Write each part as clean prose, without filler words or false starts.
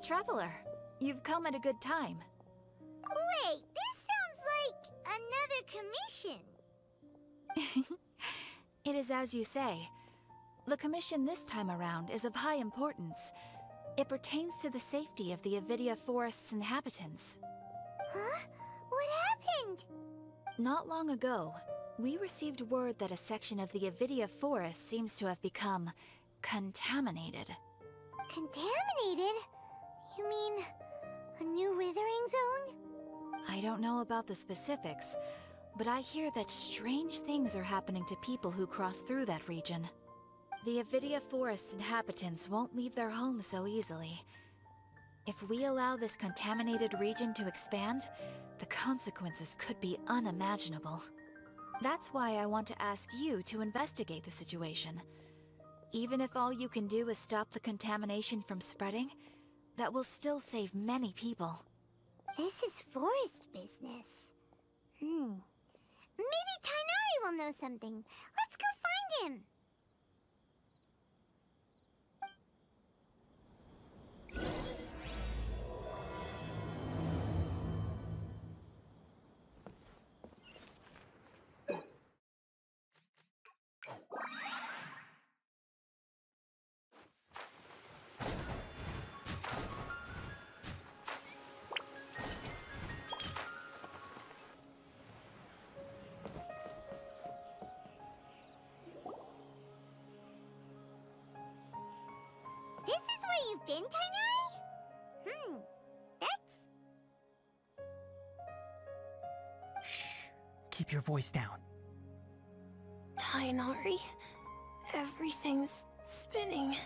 Traveler, you've come at a good time. Wait, this sounds like another commission. It is as you say. The commission this time around is of high importance. It pertains to the safety of the Avidia Forest's inhabitants. Huh? What happened? Not long ago, we received word that a section of the Avidia Forest seems to have become contaminated. Contaminated? You mean a new withering zone? I don't know about the specifics, but I hear that strange things are happening to people who cross through that region. The Avidia Forest inhabitants won't leave their homes so easily. If we allow this contaminated region to expand, the consequences could be unimaginable. That's why I want to ask you to investigate the situation. Even if all you can do is stop the contamination from spreading, that will still save many people. This is forest business. Maybe Tighnari will know something. Let's go find him. This is where you've been, Tighnari? That's... Shh! Keep your voice down. Tighnari, everything's spinning.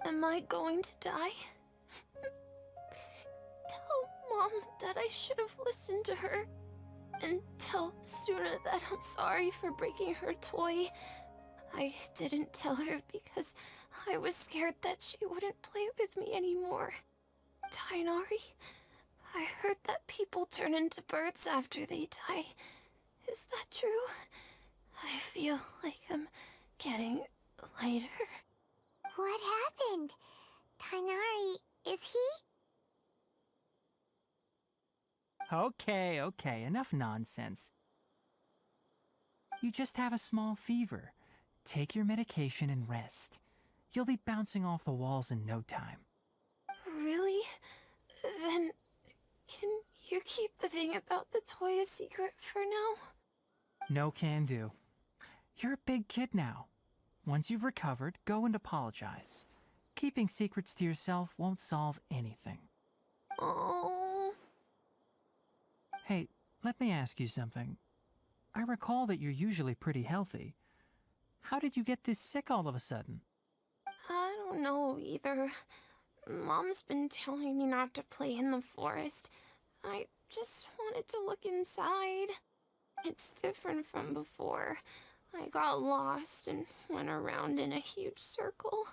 Am I going to die? Tell Mom that I should have listened to her. And tell Suna that I'm sorry for breaking her toy. I didn't tell her because I was scared that she wouldn't play with me anymore. Tighnari, I heard that people turn into birds after they die. Is that true? I feel like I'm getting lighter. What happened? Tighnari, is he? Okay, enough nonsense. You just have a small fever. Take your medication and rest. You'll be bouncing off the walls in no time. Really? Then, can you keep the thing about the toy a secret for now? No can do. You're a big kid now. Once you've recovered, go and apologize. Keeping secrets to yourself won't solve anything. Oh. Hey, let me ask you something. I recall that you're usually pretty healthy. How did you get this sick all of a sudden? I don't know either. Mom's been telling me not to play in the forest. I just wanted to look inside. It's different from before. I got lost and went around in a huge circle.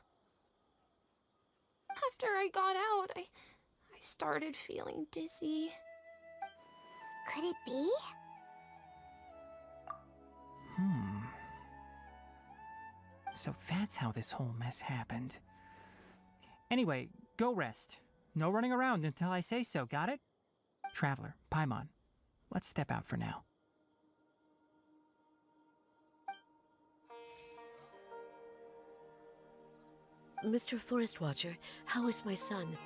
After I got out, I started feeling dizzy. Could it be? So that's how this whole mess happened. Anyway, go rest. No running around until I say so, got it? Traveler, Paimon, let's step out for now. Mr. Forest Watcher, how is my son?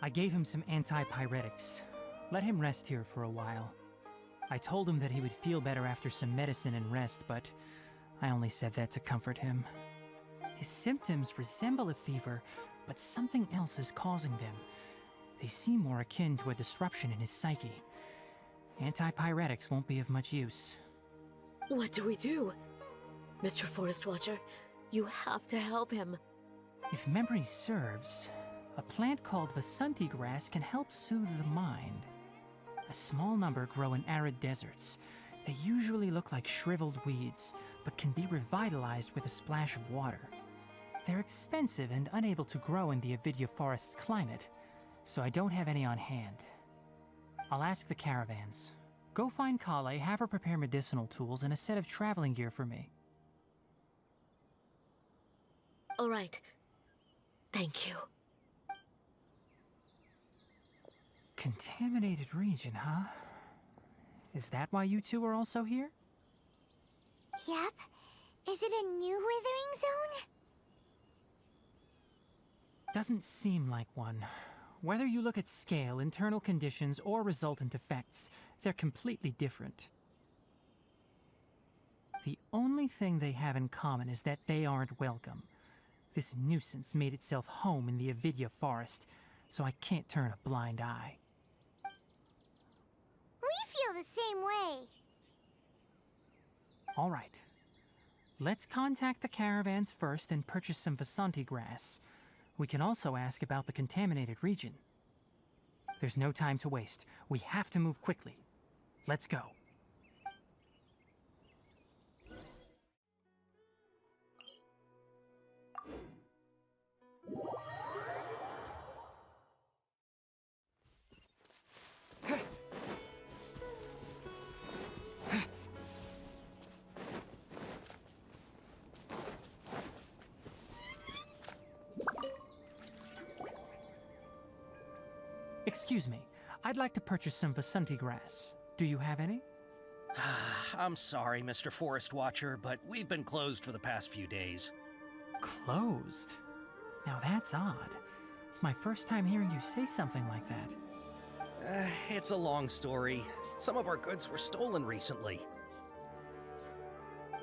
I gave him some antipyretics. Let him rest here for a while. I told him that he would feel better after some medicine and rest, but I only said that to comfort him. His symptoms resemble a fever, but something else is causing them. They seem more akin to a disruption in his psyche. Antipyretics won't be of much use. What do we do? Mr. Forest Watcher, you have to help him. If memory serves, a plant called Vasanti grass can help soothe the mind. A small number grow in arid deserts. They usually look like shriveled weeds, but can be revitalized with a splash of water. They're expensive and unable to grow in the Avidia Forest's climate, so I don't have any on hand. I'll ask the caravans. Go find Kale, have her prepare medicinal tools and a set of traveling gear for me. All right. Thank you. Contaminated region, huh? Is that why you two are also here? Yep. Is it a new withering zone? Doesn't seem like one. Whether you look at scale, internal conditions, or resultant effects, they're completely different. The only thing they have in common is that they aren't welcome. This nuisance made itself home in the Avidya forest, so I can't turn a blind eye. We feel the same way. All right. Let's contact the caravans first and purchase some Vasanti grass. We can also ask about the contaminated region. There's no time to waste. We have to move quickly. Let's go. Excuse me, I'd like to purchase some Vasanti grass. Do you have any? I'm sorry, Mr. Forest Watcher, but we've been closed for the past few days. Closed? Now that's odd. It's my first time hearing you say something like that. It's a long story. Some of our goods were stolen recently.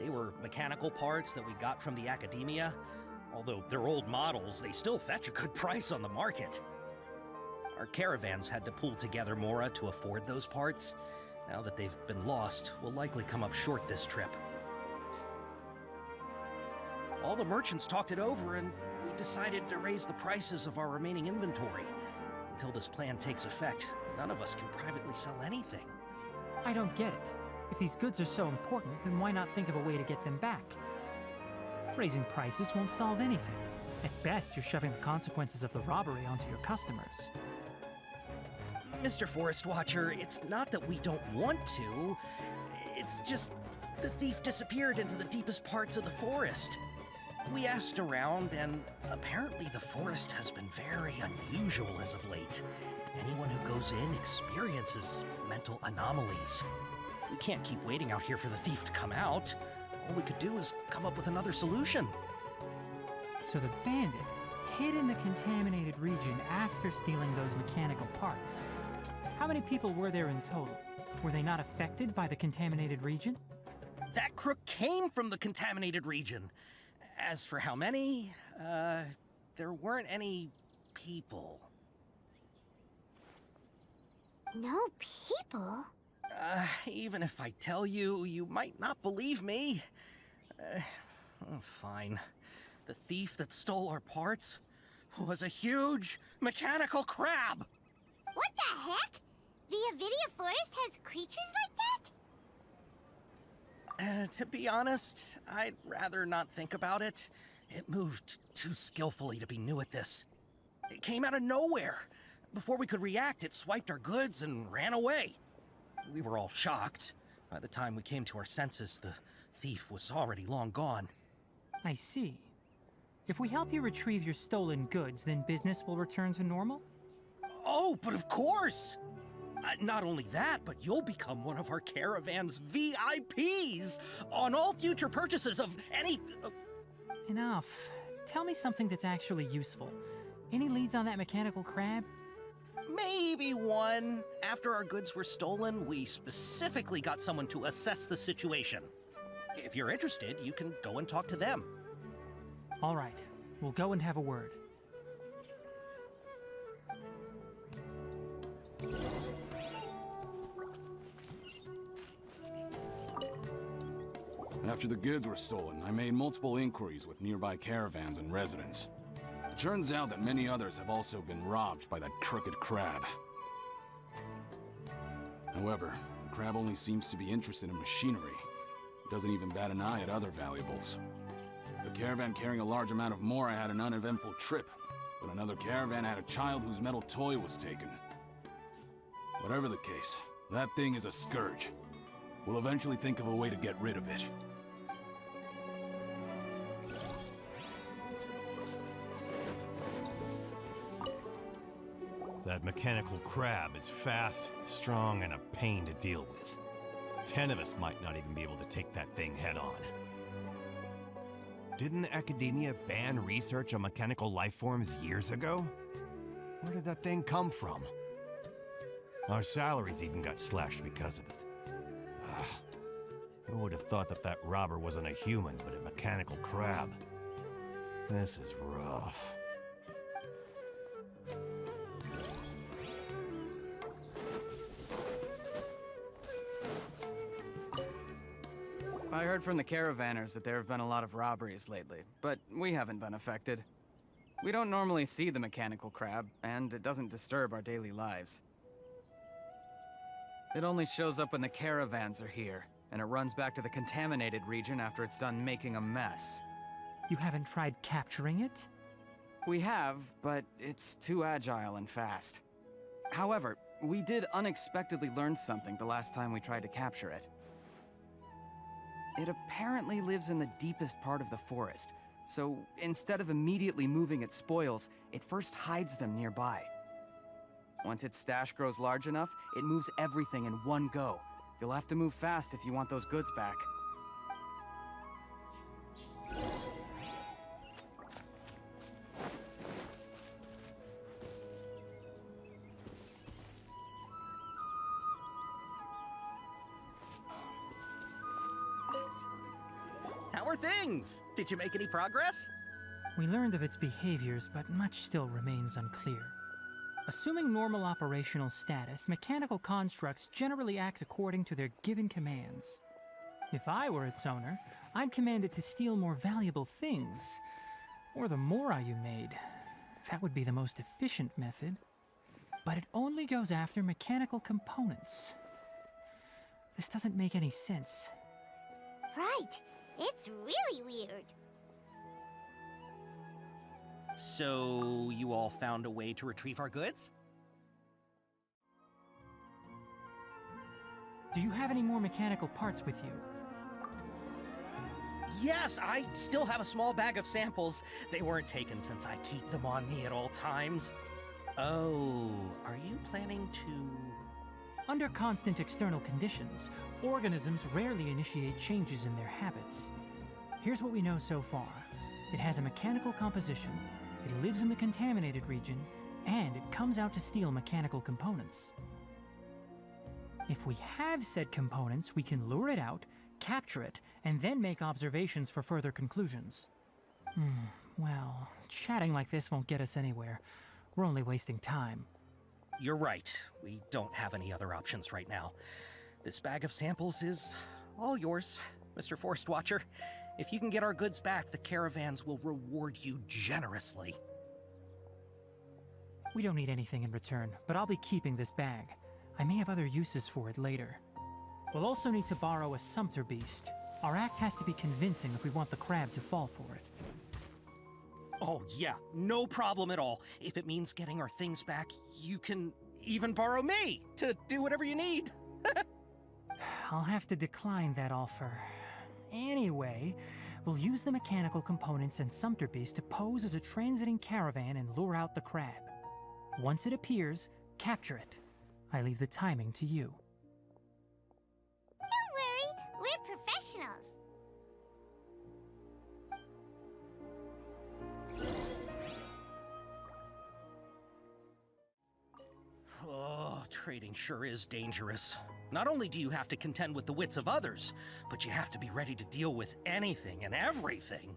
They were mechanical parts that we got from the academia. Although they're old models, they still fetch a good price on the market. Our caravans had to pool together more to afford those parts. Now that they've been lost, we'll likely come up short this trip. All the merchants talked it over, and we decided to raise the prices of our remaining inventory. Until this plan takes effect, none of us can privately sell anything. I don't get it. If these goods are so important, then why not think of a way to get them back? Raising prices won't solve anything. At best, you're shoving the consequences of the robbery onto your customers. Mr. Forest Watcher, it's not that we don't want to. It's just the thief disappeared into the deepest parts of the forest. We asked around, and apparently the forest has been very unusual as of late. Anyone who goes in experiences mental anomalies. We can't keep waiting out here for the thief to come out. All we could do is come up with another solution. So the bandit hid in the contaminated region after stealing those mechanical parts. How many people were there in total? Were they not affected by the contaminated region? That crook came from the contaminated region. As for how many, there weren't any people. No people? Even if I tell you, you might not believe me. Fine. The thief that stole our parts was a huge mechanical crab! What the heck? The Avidya forest has creatures like that? To be honest, I'd rather not think about it. It moved too skillfully to be new at this. It came out of nowhere. Before we could react, it swiped our goods and ran away. We were all shocked. By the time we came to our senses, the thief was already long gone. I see. If we help you retrieve your stolen goods, then business will return to normal? Oh, but of course! Not only that, but you'll become one of our caravan's VIPs on all future purchases of any... Enough. Tell me something that's actually useful. Any leads on that mechanical crab? Maybe one. After our goods were stolen, we specifically got someone to assess the situation. If you're interested, you can go and talk to them. All right. We'll go and have a word. After the goods were stolen, I made multiple inquiries with nearby caravans and residents. It turns out that many others have also been robbed by that crooked crab. However, the crab only seems to be interested in machinery. It doesn't even bat an eye at other valuables. The caravan carrying a large amount of Mora had an uneventful trip, but another caravan had a child whose metal toy was taken. Whatever the case, that thing is a scourge. We'll eventually think of a way to get rid of it. That mechanical crab is fast, strong, and a pain to deal with. 10 of us might not even be able to take that thing head on. Didn't academia ban research on mechanical life forms years ago? Where did that thing come from? Our salaries even got slashed because of it. Who would have thought that that robber wasn't a human, but a mechanical crab? This is rough. I heard from the caravanners that there have been a lot of robberies lately, but we haven't been affected. We don't normally see the mechanical crab, and it doesn't disturb our daily lives. It only shows up when the caravans are here, and it runs back to the contaminated region after it's done making a mess. You haven't tried capturing it? We have, but it's too agile and fast. However, we did unexpectedly learn something the last time we tried to capture it. It apparently lives in the deepest part of the forest, so instead of immediately moving its spoils, it first hides them nearby. Once its stash grows large enough, it moves everything in one go. You'll have to move fast if you want those goods back. How are things? Did you make any progress? We learned of its behaviors, but much still remains unclear. Assuming normal operational status, mechanical constructs generally act according to their given commands. If I were its owner, I'd command it to steal more valuable things. Or the Mora you made. That would be the most efficient method. But it only goes after mechanical components. This doesn't make any sense. Right. It's really weird. So, you all found a way to retrieve our goods? Do you have any more mechanical parts with you? Yes, I still have a small bag of samples. They weren't taken since I keep them on me at all times. Oh, are you planning to... Under constant external conditions, organisms rarely initiate changes in their habits. Here's what we know so far. It has a mechanical composition, it lives in the contaminated region, and it comes out to steal mechanical components. If we have said components, we can lure it out, capture it, and then make observations for further conclusions. Well, chatting like this won't get us anywhere. We're only wasting time. You're right. We don't have any other options right now. This bag of samples is all yours, Mr. Forest Watcher. If you can get our goods back, the caravans will reward you generously. We don't need anything in return, but I'll be keeping this bag. I may have other uses for it later. We'll also need to borrow a sumpter beast. Our act has to be convincing if we want the crab to fall for it. Oh yeah, no problem at all. If it means getting our things back, you can even borrow me to do whatever you need. I'll have to decline that offer. Anyway, we'll use the mechanical components and sumpter beast to pose as a transiting caravan and lure out the crab. Once it appears, capture it. I leave the timing to you. Don't worry, we're professionals. Oh, trading sure is dangerous. Not only do you have to contend with the wits of others, but you have to be ready to deal with anything and everything.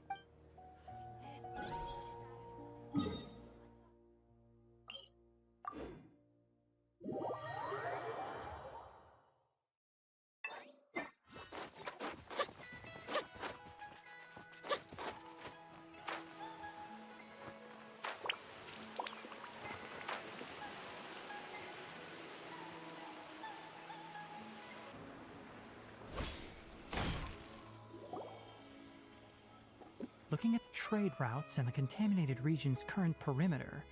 Looking at the trade routes and the contaminated region's current perimeter,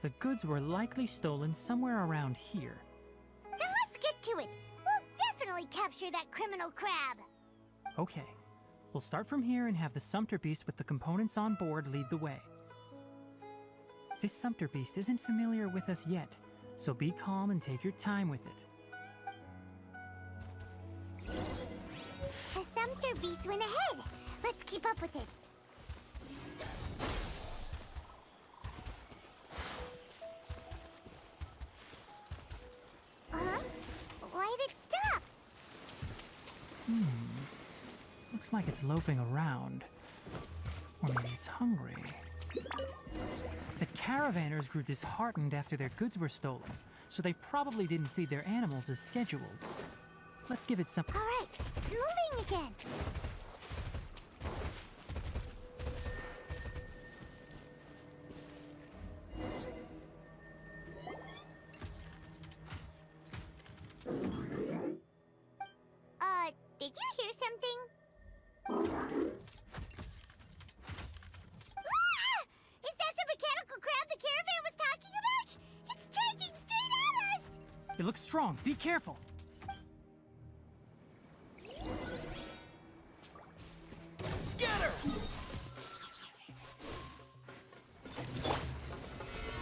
the goods were likely stolen somewhere around here. Then let's get to it. We'll definitely capture that criminal crab. Okay, we'll start from here and have the sumpter beast with the components on board lead the way. This sumpter beast isn't familiar with us yet, So be calm and take your time with it. The Sumter beast went ahead. Let's keep up with it. Huh? Why'd it stop? Looks like it's loafing around. Or maybe it's hungry. The caravanners grew disheartened after their goods were stolen, so they probably didn't feed their animals as scheduled. Let's give it some... All right, it's moving again. Did you hear something? Ah! Is that the mechanical crab the caravan was talking about? It's charging straight at us! It looks strong. Be careful. Scatter!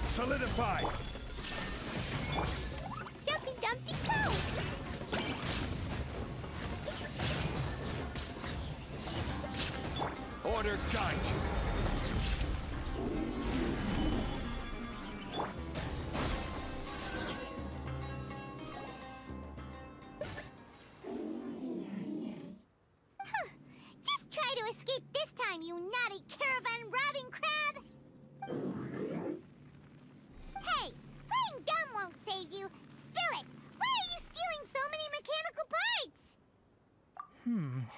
Solidify! Jumpy Dumpty Go! Order guide you. Just try to escape this time, you naughty caravan-robbing crab! Hey, playing dumb won't save you. Spill it! Why are you stealing so many mechanical parts?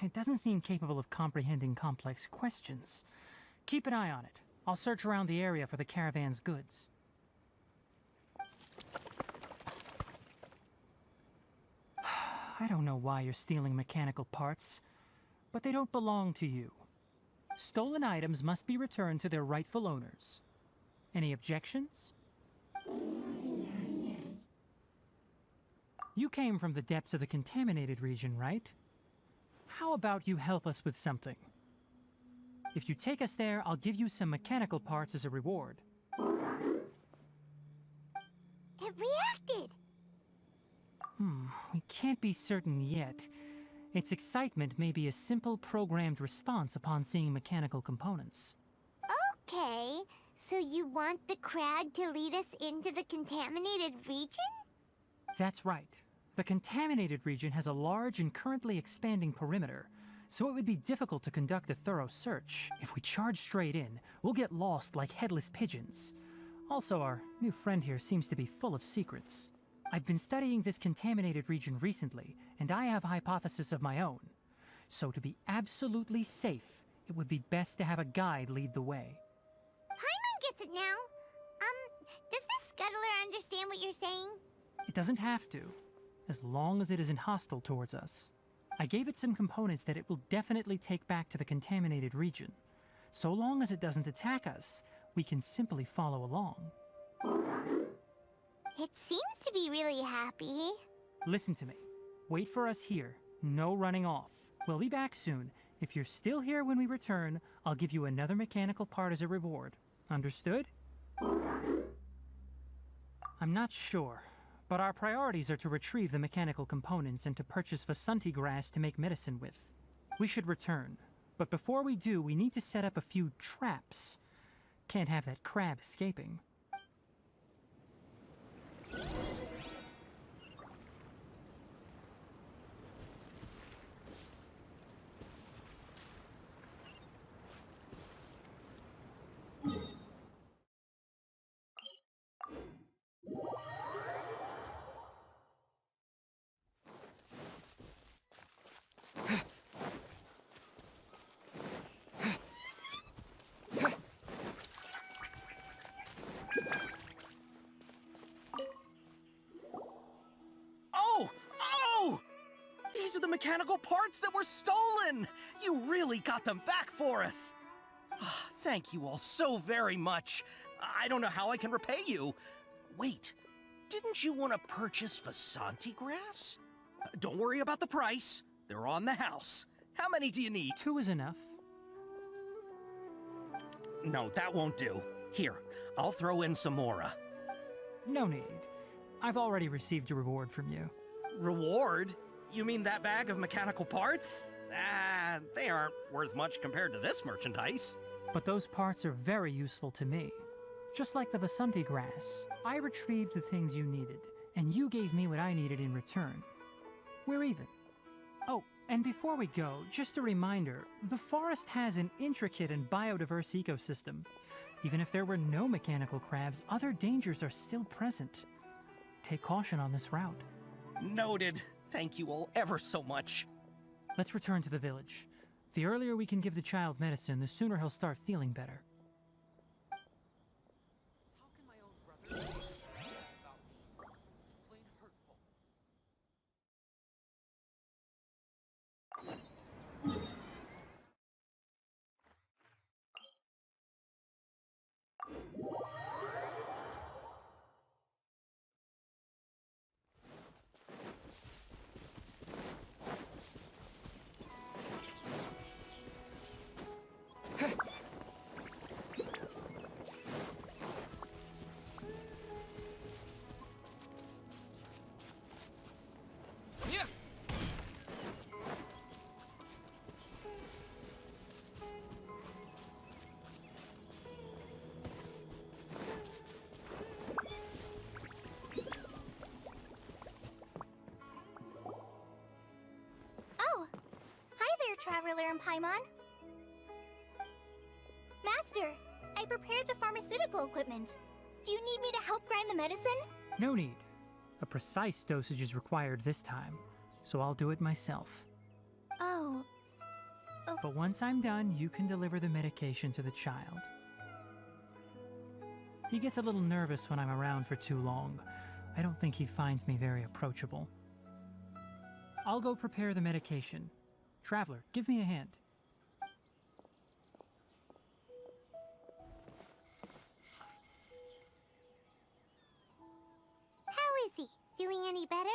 It doesn't seem capable of comprehending complex questions. Keep an eye on it. I'll search around the area for the caravan's goods. I don't know why you're stealing mechanical parts, but they don't belong to you. Stolen items must be returned to their rightful owners. Any objections? You came from the depths of the Contaminated region, right? How about you help us with something? If you take us there, I'll give you some mechanical parts as a reward. It reacted! We can't be certain yet. Its excitement may be a simple programmed response upon seeing mechanical components. Okay, so you want the crag to lead us into the Contaminated region? That's right. The Contaminated region has a large and currently expanding perimeter, so it would be difficult to conduct a thorough search. If we charge straight in, we'll get lost like headless pigeons. Also, our new friend here seems to be full of secrets. I've been studying this Contaminated region recently, and I have a hypothesis of my own. So to be absolutely safe, it would be best to have a guide lead the way. Paimon gets it now. Does the scuttler understand what you're saying? It doesn't have to, as long as it isn't hostile towards us. I gave it some components that it will definitely take back to the Contaminated region. So long as it doesn't attack us, we can simply follow along. It seems to be really happy. Listen to me. Wait for us here. No running off. We'll be back soon. If you're still here when we return, I'll give you another mechanical part as a reward. Understood? I'm not sure, but our priorities are to retrieve the mechanical components and to purchase Vasanti grass to make medicine with. We should return, but before we do, we need to set up a few traps. Can't have that crab escaping. These are the mechanical parts that were stolen! You really got them back for us! Thank you all so very much. I don't know how I can repay you. Wait, didn't you want to purchase Vasanti grass? Don't worry about the price. They're on the house. How many do you need? 2 is enough. No, that won't do. Here, I'll throw in some more. No need. I've already received a reward from you. Reward? You mean that bag of mechanical parts? Ah, they aren't worth much compared to this merchandise. But those parts are very useful to me. Just like the Vasanti grass, I retrieved the things you needed, and you gave me what I needed in return. We're even. Oh, and before we go, just a reminder, the forest has an intricate and biodiverse ecosystem. Even if there were no mechanical crabs, other dangers are still present. Take caution on this route. Noted. Thank you all ever so much. Let's return to the village. The earlier we can give the child medicine, the sooner he'll start feeling better. How can my own brother say that about me? It's plain hurtful. Oh, hi there, Traveler and Paimon. Master, I prepared the pharmaceutical equipment. Do you need me to help grind the medicine? No need. A precise dosage is required this time, so I'll do it myself. Oh. But once I'm done, you can deliver the medication to the child. He gets a little nervous when I'm around for too long. I don't think he finds me very approachable. I'll go prepare the medication. Traveler, give me a hand. How is he? Doing any better?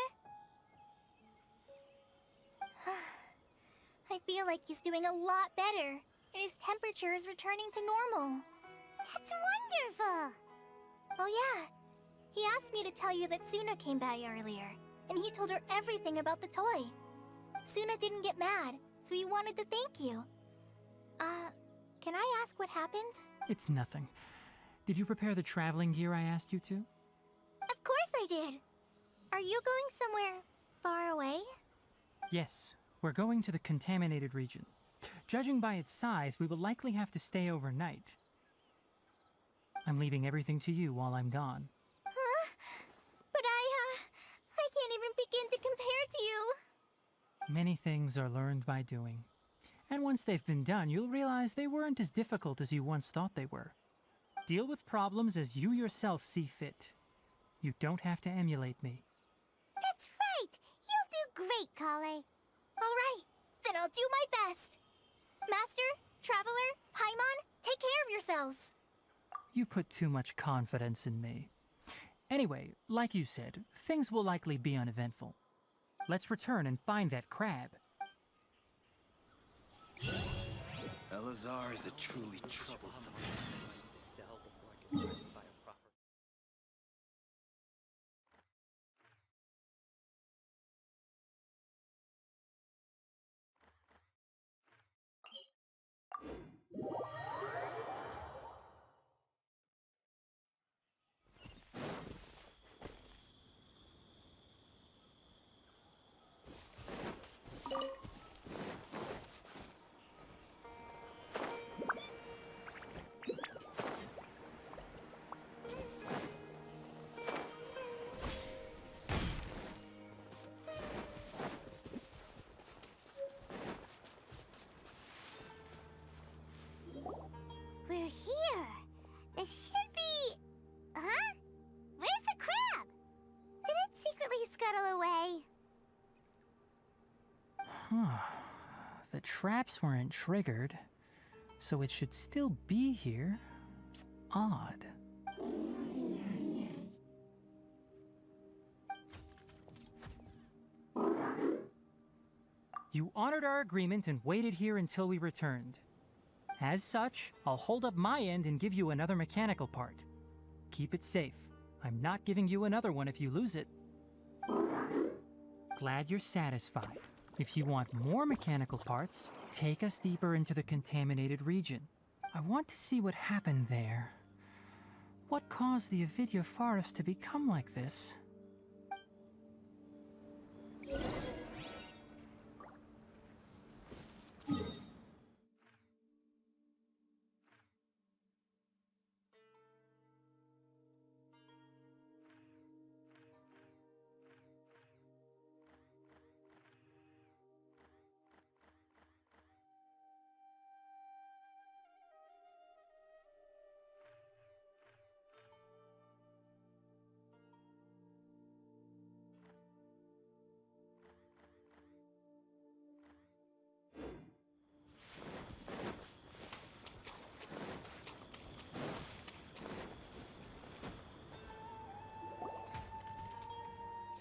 I feel like he's doing a lot better, and his temperature is returning to normal. That's wonderful! Oh yeah, he asked me to tell you that Suna came by earlier, and he told her everything about the toy. Suna didn't get mad, so he wanted to thank you. Can I ask what happened? It's nothing. Did you prepare the traveling gear I asked you to? Of course I did! Are you going somewhere far away? Yes, we're going to the contaminated region. Judging by its size, we will likely have to stay overnight. I'm leaving everything to you while I'm gone. Huh? But I can't even begin to compare to you. Many things are learned by doing. And once they've been done, you'll realize they weren't as difficult as you once thought they were. Deal with problems as you yourself see fit. You don't have to emulate me. That's right! You'll do great, Kale. Alright, then I'll do my best. Master, Traveler, Paimon, take care of yourselves. You put too much confidence in me. Anyway, like you said, things will likely be uneventful. Let's return and find that crab. Elazar is a truly troublesome man. Sell before I can buy a proper. We're here. It should be... Huh? Where's the crab? Did it secretly scuttle away? Huh. The traps weren't triggered, so it should still be here. Odd. You honored our agreement and waited here until we returned. As such, I'll hold up my end and give you another mechanical part. Keep it safe. I'm not giving you another one if you lose it. Glad you're satisfied. If you want more mechanical parts, take us deeper into the contaminated region. I want to see what happened there. What caused the Avidya forest to become like this?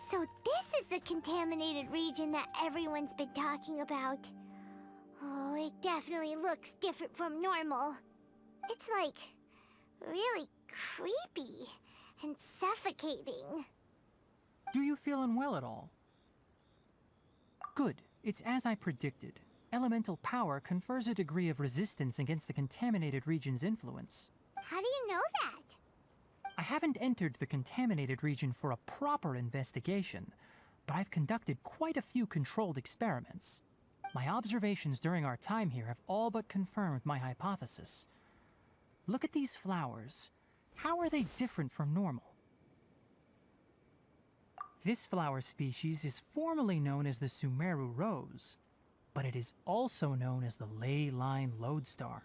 So this is the contaminated region that everyone's been talking about. Oh, it definitely looks different from normal. It's like really creepy and suffocating. Do you feel unwell at all? Good. It's as I predicted. Elemental power confers a degree of resistance against the contaminated region's influence. How do you know that? I haven't entered the contaminated region for a proper investigation, but I've conducted quite a few controlled experiments. My observations during our time here have all but confirmed my hypothesis. Look at these flowers. How are they different from normal? This flower species is formally known as the Sumeru rose, but it is also known as the ley line lodestar.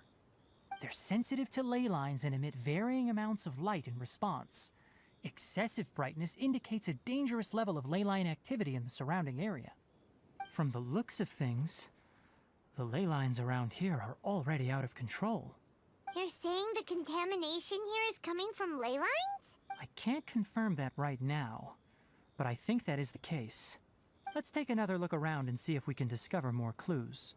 They're sensitive to ley lines and emit varying amounts of light in response. Excessive brightness indicates a dangerous level of ley line activity in the surrounding area. From the looks of things, the ley lines around here are already out of control. You're saying the contamination here is coming from ley lines? I can't confirm that right now, but I think that is the case. Let's take another look around and see if we can discover more clues.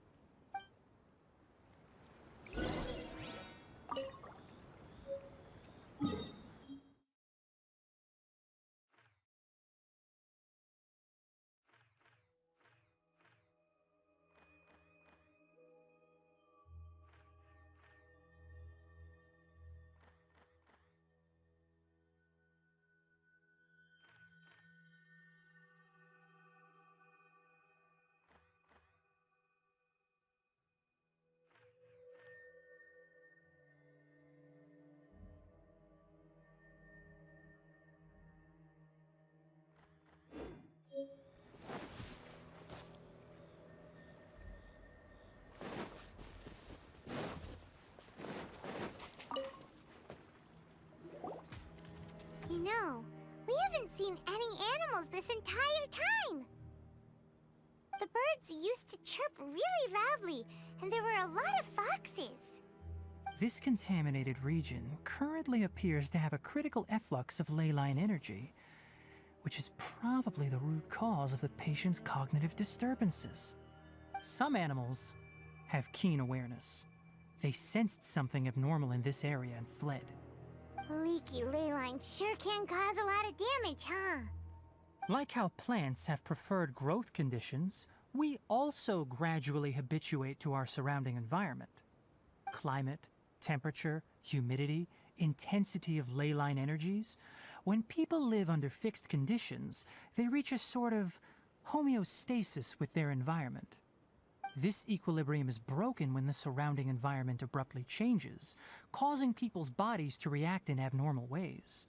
You know, we haven't seen any animals this entire time! The birds used to chirp really loudly, and there were a lot of foxes. This contaminated region currently appears to have a critical efflux of ley line energy, which is probably the root cause of the patient's cognitive disturbances. Some animals have keen awareness. They sensed something abnormal in this area and fled. Leaky ley lines sure can cause a lot of damage, huh? Like how plants have preferred growth conditions, we also gradually habituate to our surrounding environment. Climate, temperature, humidity, intensity of ley line energies. When people live under fixed conditions, they reach a sort of homeostasis with their environment. This equilibrium is broken when the surrounding environment abruptly changes, causing people's bodies to react in abnormal ways.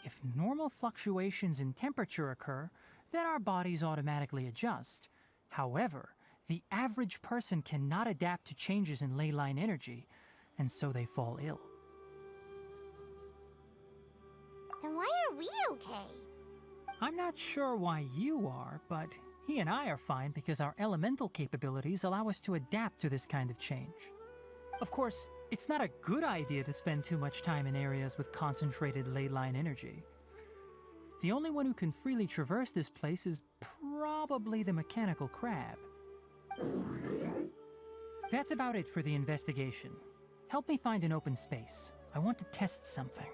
If normal fluctuations in temperature occur, then our bodies automatically adjust. However, the average person cannot adapt to changes in ley line energy, and so they fall ill. Then why are we okay? I'm not sure why you are, but he and I are fine because our elemental capabilities allow us to adapt to this kind of change. Of course, it's not a good idea to spend too much time in areas with concentrated ley line energy. The only one who can freely traverse this place is probably the mechanical crab. That's about it for the investigation. Help me find an open space. I want to test something.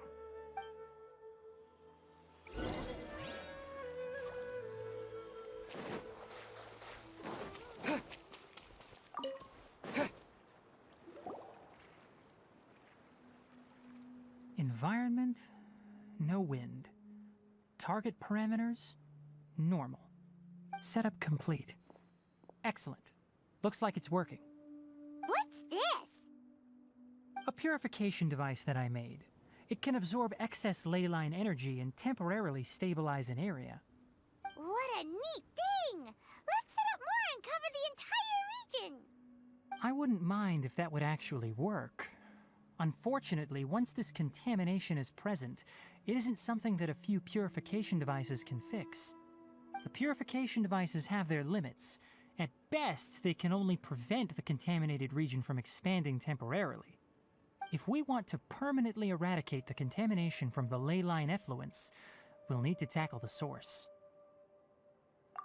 Environment, no wind. Target parameters, normal. Setup complete. Excellent. Looks like it's working. What's this? A purification device that I made. It can absorb excess ley line energy and temporarily stabilize an area. What a neat thing! Let's set up more and cover the entire region! I wouldn't mind if that would actually work. Unfortunately, once this contamination is present, it isn't something that a few purification devices can fix. The purification devices have their limits. At best, they can only prevent the contaminated region from expanding temporarily. If we want to permanently eradicate the contamination from the ley line effluents, we'll need to tackle the source.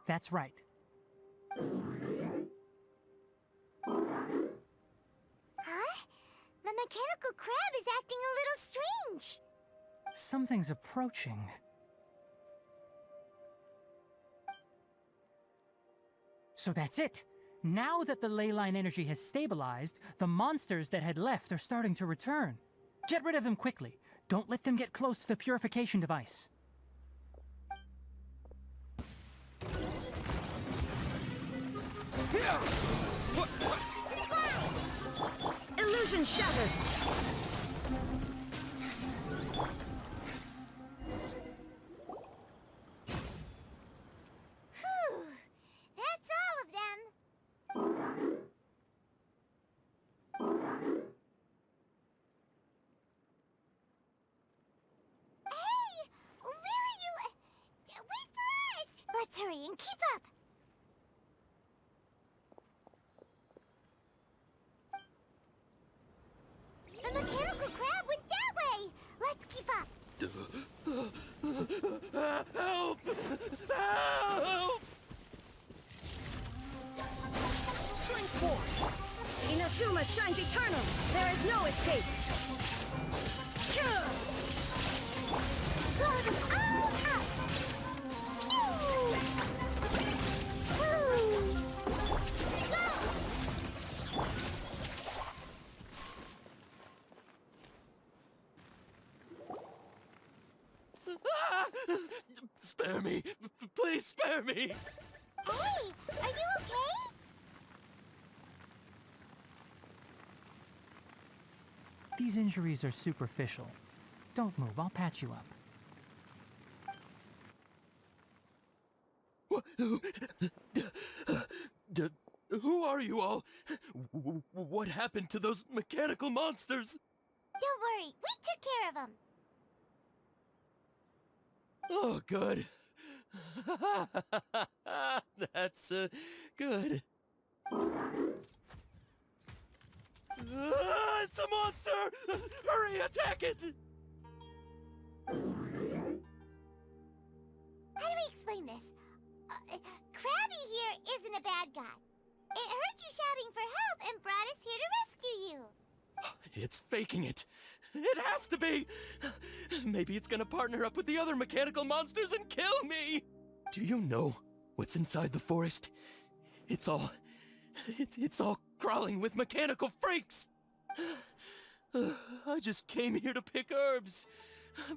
That's right. Huh? The mechanical crab is acting a little strange. Something's approaching. So that's it. Now that the ley line energy has stabilized, the monsters that had left are starting to return. Get rid of them quickly. Don't let them get close to the purification device. Illusion shattered! Whew! That's all of them. Hey! Where are you? Wait for us! Let's hurry and keep up! The mechanical crab went that way! Let's keep up! Help! Help! Strength 4! Inazuma shines eternal! There is no escape! Blow them all up! Phew! Whew! Go! Ah! Spare me! Please spare me! Hey! Are you okay? These injuries are superficial. Don't move, I'll patch you up. Who are you all? What happened to those mechanical monsters? Don't worry, we took care of them. Oh, good. That's good. It's a monster! Hurry, attack it! How do we explain this? Krabby here isn't a bad guy. It heard you shouting for help and brought us here to rescue you. It's faking it. It has to be! Maybe it's gonna partner up with the other mechanical monsters and kill me! Do you know what's inside the forest? It's all crawling with mechanical freaks! I just came here to pick herbs,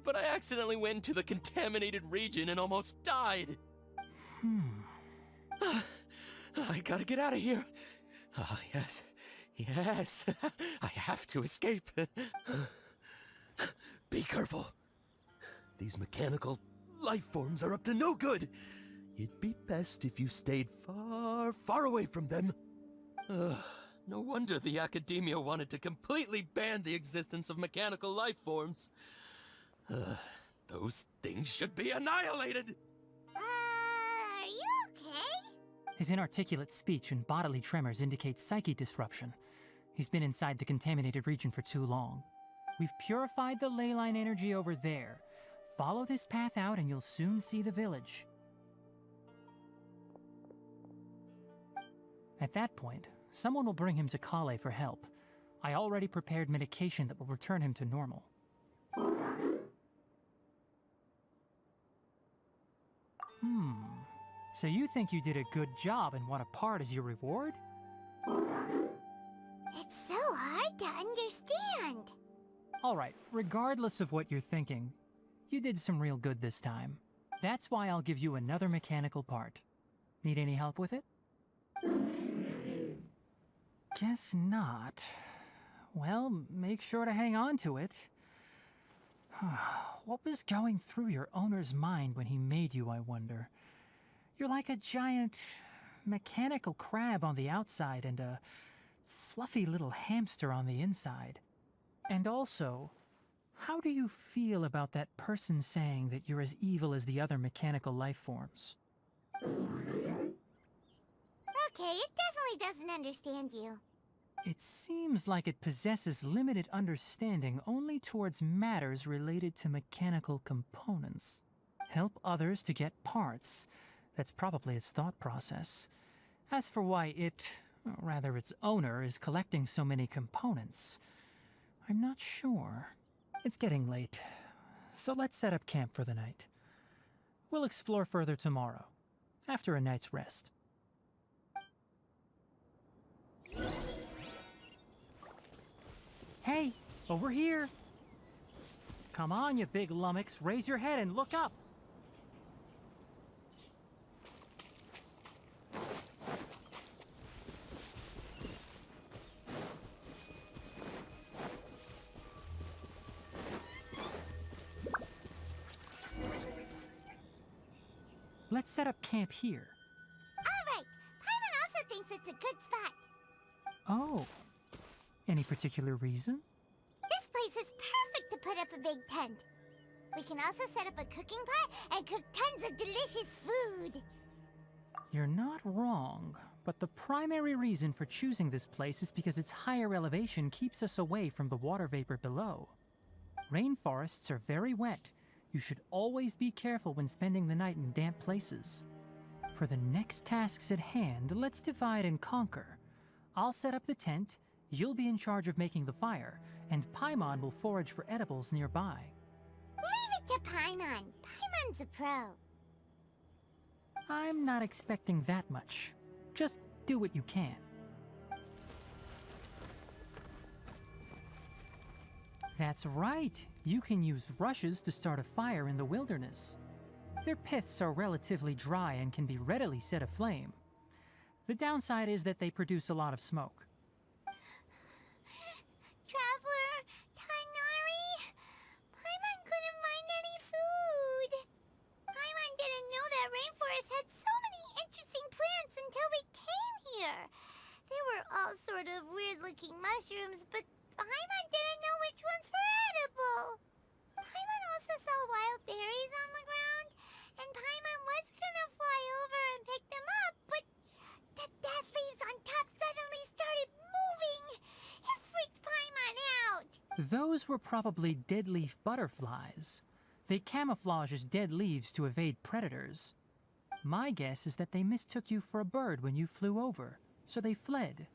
but I accidentally went into the contaminated region and almost died. I gotta get out of here. Ah, yes. Yes. I have to escape. Be careful. These mechanical life forms are up to no good. It'd be best if you stayed far, far away from them. No wonder the academia wanted to completely ban the existence of mechanical life forms. Those things should be annihilated! Are you okay? His inarticulate speech and bodily tremors indicate psyche disruption. He's been inside the contaminated region for too long. We've purified the ley line energy over there. Follow this path out and you'll soon see the village. At that point, someone will bring him to Kale for help. I already prepared medication that will return him to normal. So you think you did a good job and want a part as your reward? It's so hard to understand. Alright, regardless of what you're thinking, you did some real good this time. That's why I'll give you another mechanical part. Need any help with it? Guess not. Well, make sure to hang on to it. What was going through your owner's mind when he made you, I wonder? You're like a giant mechanical crab on the outside and a fluffy little hamster on the inside. And also, how do you feel about that person saying that you're as evil as the other mechanical life forms? Okay, it definitely doesn't understand you. It seems like it possesses limited understanding only towards matters related to mechanical components. Help others to get parts. That's probably its thought process. As for why it, or rather its owner, is collecting so many components, I'm not sure. It's getting late, so let's set up camp for the night. We'll explore further tomorrow, after a night's rest. Hey, over here! Come on, you big lummox, raise your head and look up! Let's set up camp here. Alright, Paimon also thinks it's a good spot. Oh. Any particular reason? This place is perfect to put up a big tent. We can also set up a cooking pot and cook tons of delicious food. You're not wrong, but the primary reason for choosing this place is because its higher elevation keeps us away from the water vapor below. Rainforests are very wet. You should always be careful when spending the night in damp places. For the next tasks at hand, let's divide and conquer. I'll set up the tent, you'll be in charge of making the fire, and Paimon will forage for edibles nearby. Leave it to Paimon. Paimon's a pro. I'm not expecting that much. Just do what you can. That's right. You can use rushes to start a fire in the wilderness. Their piths are relatively dry and can be readily set aflame. The downside is that they produce a lot of smoke. Traveler, Tighnari, Paimon couldn't find any food. Paimon didn't know that rainforest had so many interesting plants until we came here. They were all sort of weird-looking mushrooms, but Paimon didn't know which ones were edible. Paimon also saw wild berries on the ground, and Paimon was gonna fly over and pick them up, but the dead leaves on top suddenly started moving. It freaked Paimon out. Those were probably dead leaf butterflies. They camouflage as dead leaves to evade predators. My guess is that they mistook you for a bird when you flew over, so they fled.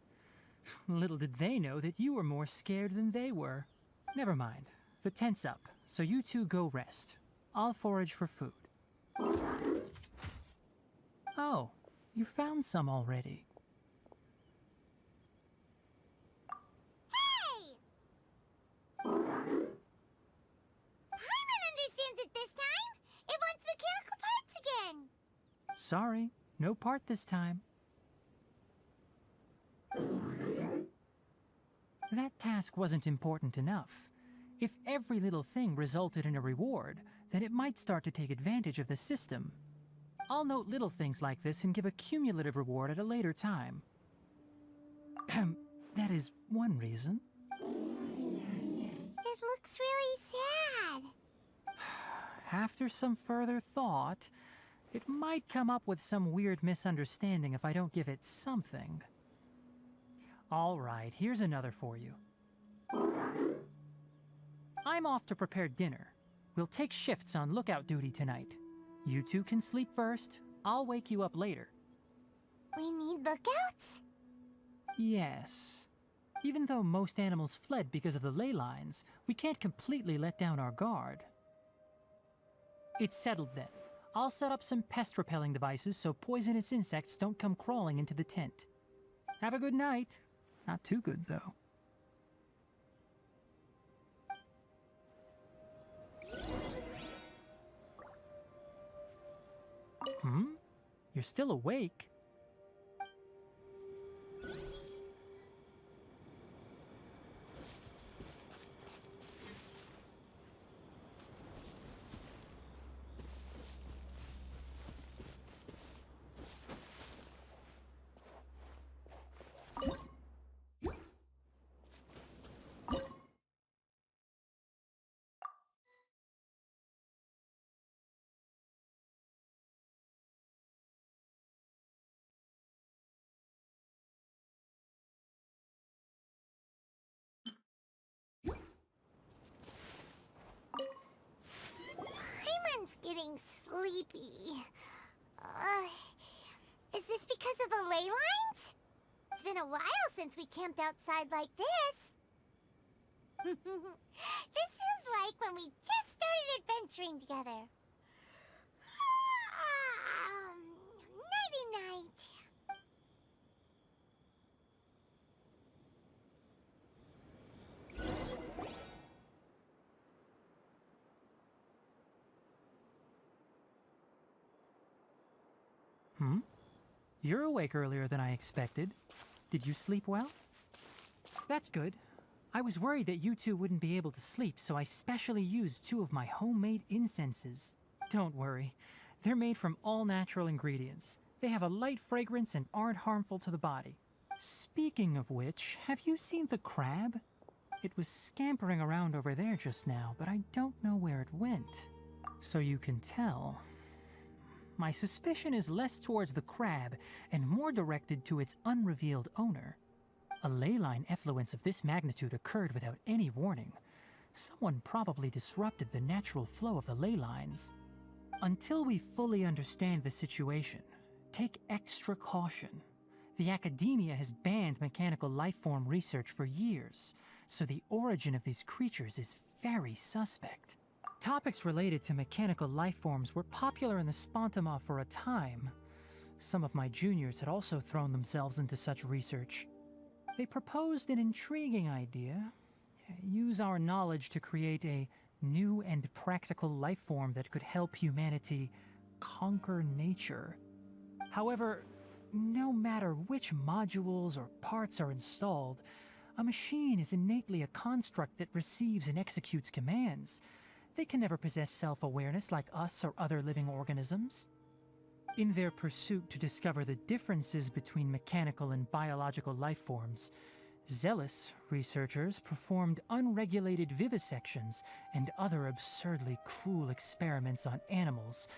Little did they know that you were more scared than they were. Never mind. The tent's up, so you two go rest. I'll forage for food. Oh, you found some already. Hey! Paimon understands it this time. It wants mechanical parts again. Sorry, no part this time. That task wasn't important enough. If every little thing resulted in a reward, then it might start to take advantage of the system. I'll note little things like this and give a cumulative reward at a later time. That is one reason. It looks really sad. After some further thought, it might come up with some weird misunderstanding if I don't give it something. All right, here's another for you. I'm off to prepare dinner. We'll take shifts on lookout duty tonight. You two can sleep first. I'll wake you up later. We need lookouts? Yes. Even though most animals fled because of the ley lines, we can't completely let down our guard. It's settled then. I'll set up some pest-repelling devices so poisonous insects don't come crawling into the tent. Have a good night. Not too good, though. You're still awake. Paimon's getting sleepy. Is this because of the ley lines? It's been a while since we camped outside like this. This is like when we just started adventuring together. Nighty-night. You're awake earlier than I expected. Did you sleep well? That's good. I was worried that you two wouldn't be able to sleep, so I specially used 2 of my homemade incenses. Don't worry. They're made from all natural ingredients. They have a light fragrance and aren't harmful to the body. Speaking of which, have you seen the crab? It was scampering around over there just now, but I don't know where it went. So you can tell. My suspicion is less towards the crab and more directed to its unrevealed owner. A ley line effluence of this magnitude occurred without any warning. Someone probably disrupted the natural flow of the ley lines. Until we fully understand the situation, take extra caution. The academia has banned mechanical lifeform research for years, so the origin of these creatures is very suspect. Topics related to mechanical lifeforms were popular in the Spontama for a time. Some of my juniors had also thrown themselves into such research. They proposed an intriguing idea. Use our knowledge to create a new and practical lifeform that could help humanity conquer nature. However, no matter which modules or parts are installed, a machine is innately a construct that receives and executes commands. They can never possess self-awareness like us or other living organisms. In their pursuit to discover the differences between mechanical and biological lifeforms, zealous researchers performed unregulated vivisections and other absurdly cruel experiments on animals.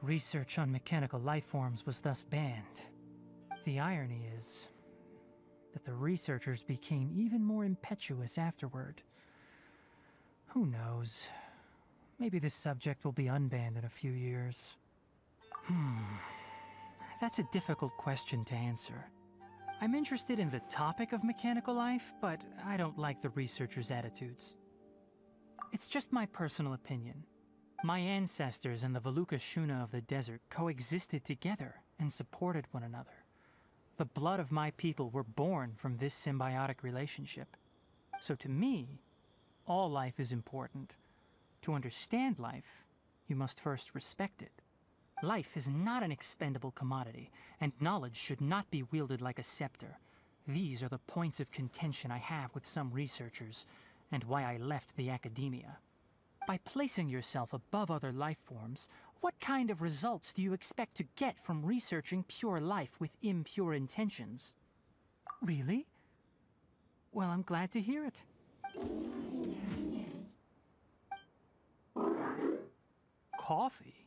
Research on mechanical lifeforms was thus banned. The irony is that the researchers became even more impetuous afterward. Who knows? Maybe this subject will be unbanned in a few years. That's a difficult question to answer. I'm interested in the topic of mechanical life, but I don't like the researchers' attitudes. It's just my personal opinion. My ancestors and the Vulpes Zerda of the desert coexisted together and supported one another. The blood of my people were born from this symbiotic relationship. So to me, all life is important. To understand life, you must first respect it. Life is not an expendable commodity, and knowledge should not be wielded like a scepter. These are the points of contention I have with some researchers, and why I left the academia. By placing yourself above other life forms, what kind of results do you expect to get from researching pure life with impure intentions? Really? Well, I'm glad to hear it. Coffee?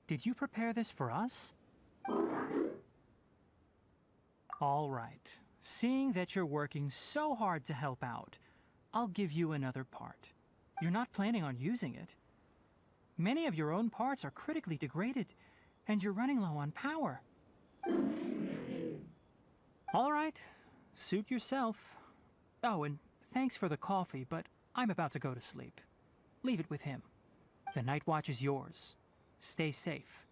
Did you prepare this for us? All right. Seeing that you're working so hard to help out, I'll give you another part. You're not planning on using it. Many of your own parts are critically degraded, and you're running low on power. All right. Suit yourself. Oh, and thanks for the coffee, but I'm about to go to sleep. Leave it with him. The night watch is yours. Stay safe.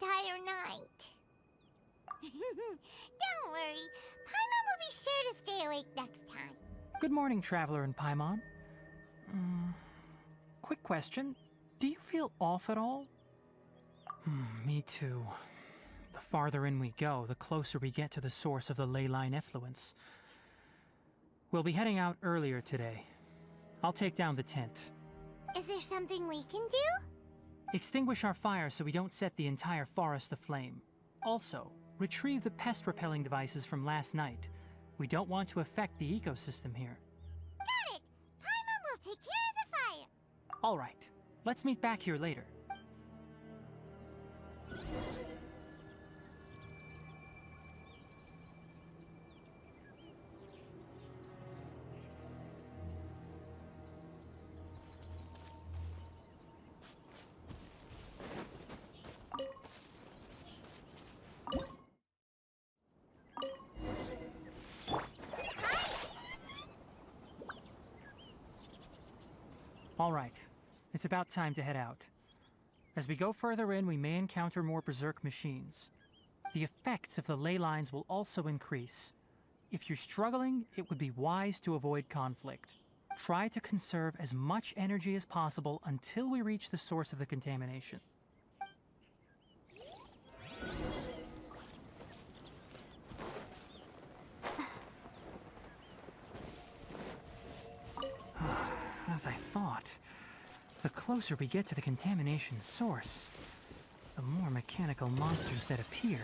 entire night. Don't worry. Paimon will be sure to stay awake next time. Good morning, Traveler in Paimon. Quick question. Do you feel off at all? Me too. The farther in we go, the closer we get to the source of the ley line effluence. We'll be heading out earlier today. I'll take down the tent. Is there something we can do? Extinguish our fire so we don't set the entire forest aflame. Also, retrieve the pest-repelling devices from last night. We don't want to affect the ecosystem here. Got it! Paimon will take care of the fire. All right. Let's meet back here later. All right. It's about time to head out. As we go further in, we may encounter more berserk machines. The effects of the ley lines will also increase. If you're struggling, it would be wise to avoid conflict. Try to conserve as much energy as possible until we reach the source of the contamination. As I thought, the closer we get to the contamination source, the more mechanical monsters that appear.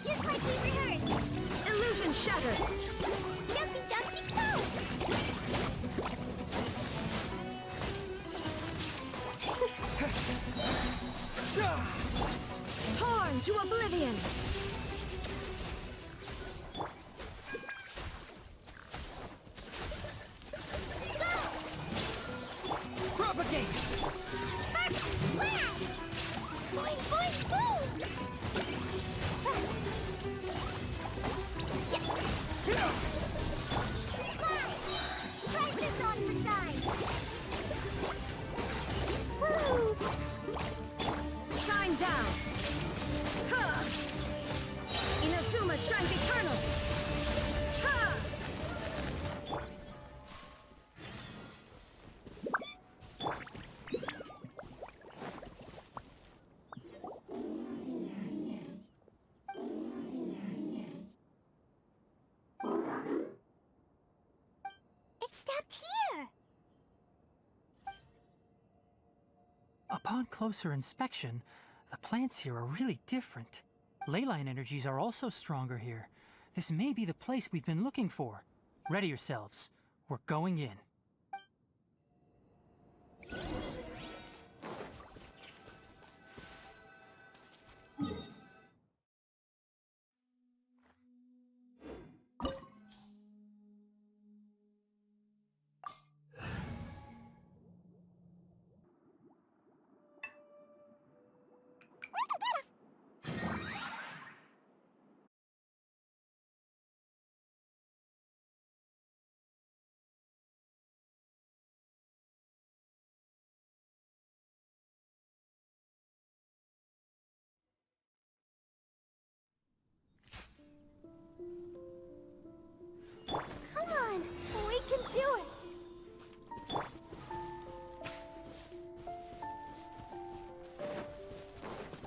Just like we rehearsed. Illusion shattered! Dumpty dumpty go! Torn to oblivion! Propagate! Blast! Boing boing boom! Try this on for size! Woo! Shine down! Ha! Inazuma shines eternal! Ha! It stopped here! Upon closer inspection, the plants here are really different. Leyline energies are also stronger here. This may be the place we've been looking for. Ready yourselves. We're going in. Come on, we can do it!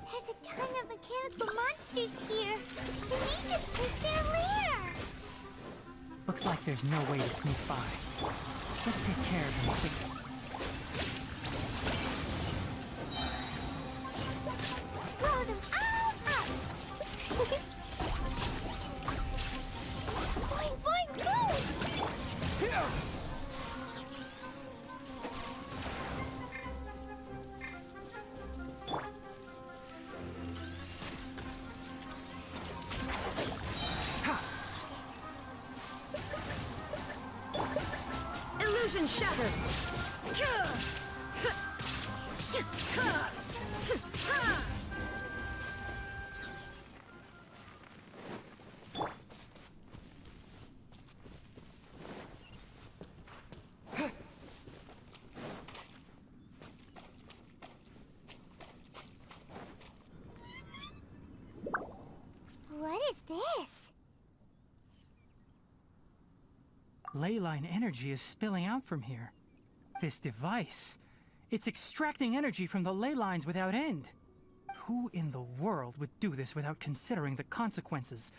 There's a ton of mechanical monsters here. We need this place their lair. Looks like there's no way to sneak by. Let's take care of them quickly. Blow them all up! Boing, boing, boom! Illusion shattered! Leyline energy is spilling out from here. This device, it's extracting energy from the ley lines without end. Who in the world would do this without considering the consequences?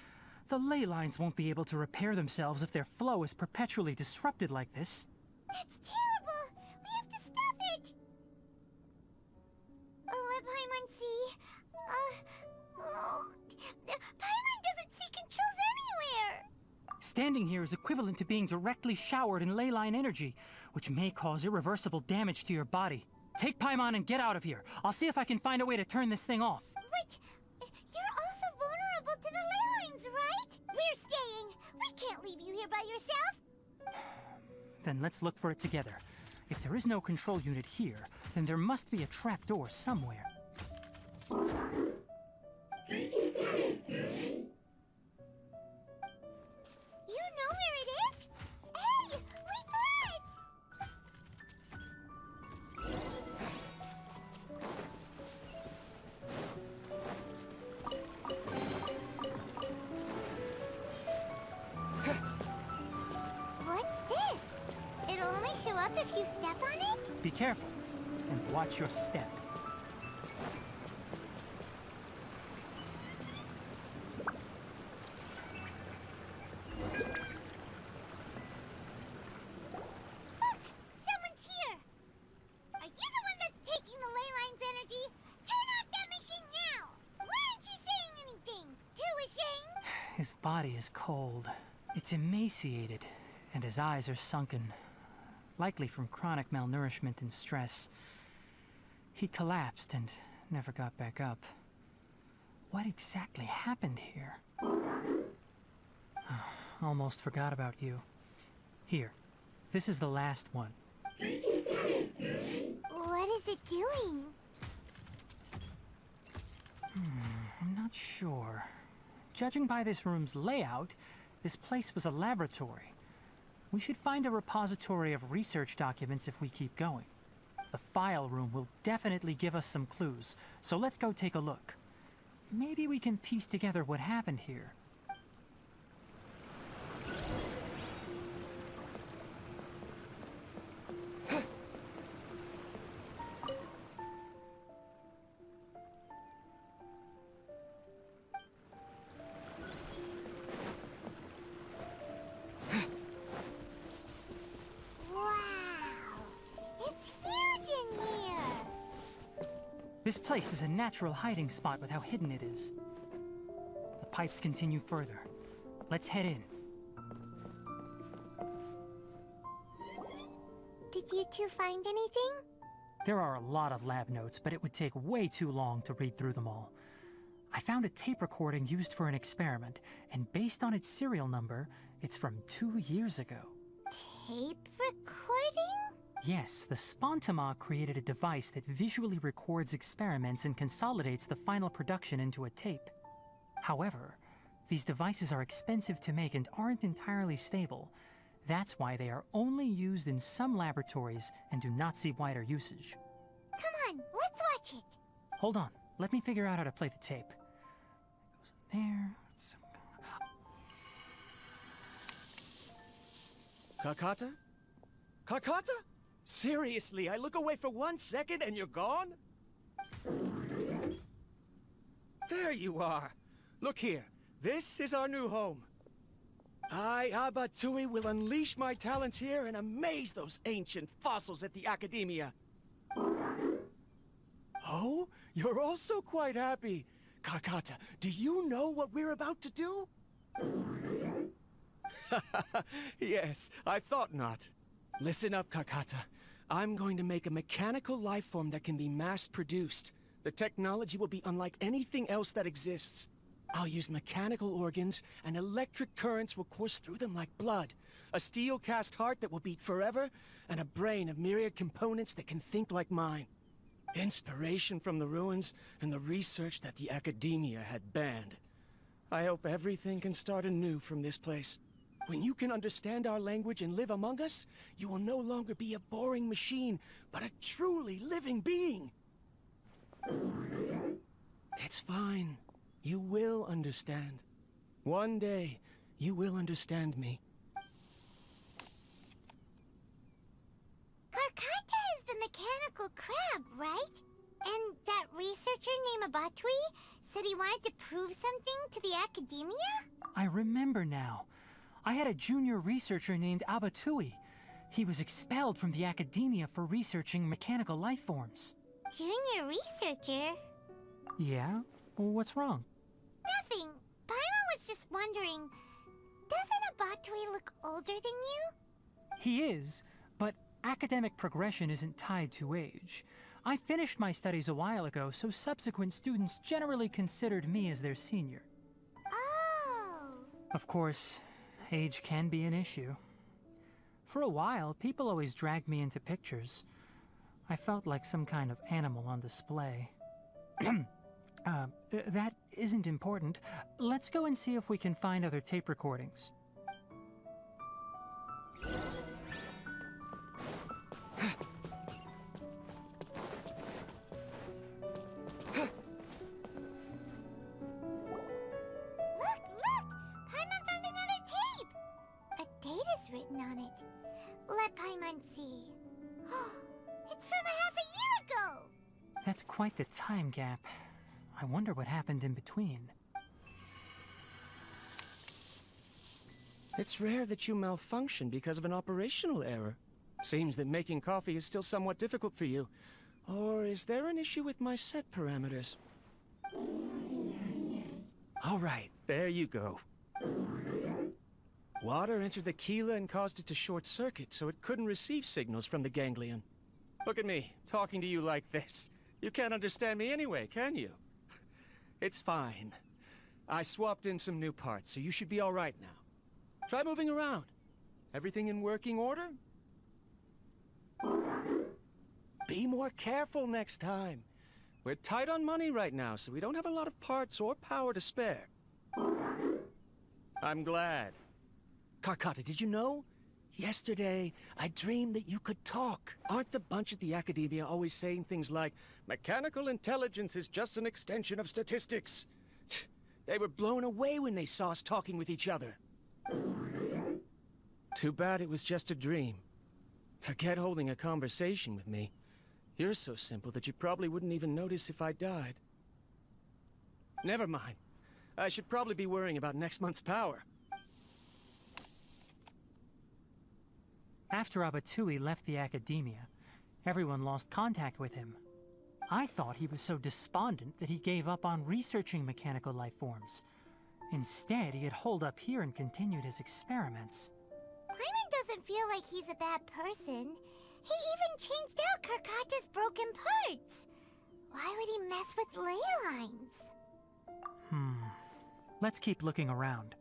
The ley lines won't be able to repair themselves if their flow is perpetually disrupted like this. That's terrible! We have to stop it! Let Paimon see. Paimon doesn't see controls anywhere! Standing here is equivalent to being directly showered in leyline energy, which may cause irreversible damage to your body. Take Paimon and get out of here. I'll see if I can find a way to turn this thing off. But you're also vulnerable to the ley lines, right? We're staying. We can't leave you here by yourself. Then let's look for it together. If there is no control unit here, then there must be a trapdoor somewhere. You know where it is? Hey, wait for us! What's this? It'll only show up if you step on it? Be careful, and watch your step. Look! Someone's here! Are you the one that's taking the ley line's energy? Turn off that machine now! Why aren't you saying anything? Too ashamed? His body is cold. It's emaciated, and his eyes are sunken, likely from chronic malnourishment and stress. He collapsed and never got back up. What exactly happened here? Almost forgot about you. Here, this is the last one. What is it doing? I'm not sure. Judging by this room's layout, this place was a laboratory. We should find a repository of research documents if we keep going. The file room will definitely give us some clues, so let's go take a look. Maybe we can piece together what happened here. This place is a natural hiding spot with how hidden it is. The pipes continue further. Let's head in. Did you two find anything? There are a lot of lab notes, but it would take way too long to read through them all. I found a tape recording used for an experiment, and based on its serial number, it's from 2 years ago. Tape recording? Yes, the Spontama created a device that visually records experiments and consolidates the final production into a tape. However, these devices are expensive to make and aren't entirely stable. That's why they are only used in some laboratories and do not see wider usage. Come on, let's watch it. Hold on, let me figure out how to play the tape. It goes in there. Kakata? Kakata? Seriously, I look away for 1 second and you're gone? There you are. Look here. This is our new home. I, Abatui, will unleash my talents here and amaze those ancient fossils at the Academia. Oh, you're also quite happy. Kakata, do you know what we're about to do? Yes, I thought not. Listen up, Kakata. I'm going to make a mechanical life form that can be mass-produced. The technology will be unlike anything else that exists. I'll use mechanical organs, and electric currents will course through them like blood. A steel-cast heart that will beat forever, and a brain of myriad components that can think like mine. Inspiration from the ruins, and the research that the Academia had banned. I hope everything can start anew from this place. When you can understand our language and live among us, you will no longer be a boring machine, but a truly living being. It's fine. You will understand. One day, you will understand me. mechanical crab, right? And that researcher named Abatui said he wanted to prove something to the academia? I remember now. I had a junior researcher named Abatui. He was expelled from the academia for researching mechanical life forms. Junior researcher? Yeah? What's wrong? Nothing. Paimon was just wondering, doesn't Abatui look older than you? He is, but academic progression isn't tied to age. I finished my studies a while ago, so subsequent students generally considered me as their senior. Oh. Of course, age can be an issue. For a while, people always dragged me into pictures. I felt like some kind of animal on display. That isn't important. Let's go and see if we can find other tape recordings. Look! Paimon found another tape! A date is written on it. Let Paimon see. It's from a half a year ago! That's quite the time gap. I wonder what happened in between. It's rare that you malfunction because of an operational error. Seems that making coffee is still somewhat difficult for you. Or is there an issue with my set parameters? All right, there you go. Water entered the Keela and caused it to short circuit, so it couldn't receive signals from the ganglion. Look at me, talking to you like this. You can't understand me anyway, can you? It's fine. I swapped in some new parts, so you should be all right now. Try moving around. Everything in working order? Be more careful next time. We're tight on money right now, so we don't have a lot of parts or power to spare. I'm glad. Karkata, did you know? Yesterday, I dreamed that you could talk. Aren't the bunch at the Academia always saying things like, mechanical intelligence is just an extension of statistics? They were blown away when they saw us talking with each other. Too bad it was just a dream. Forget holding a conversation with me. You're so simple that you probably wouldn't even notice if I died. Never mind. I should probably be worrying about next month's power. After Abatui left the academia, everyone lost contact with him. I thought he was so despondent that he gave up on researching mechanical life forms. Instead, he had holed up here and continued his experiments. Paimon doesn't feel like he's a bad person. He even changed out Karkata's broken parts. Why would he mess with ley lines? Let's keep looking around.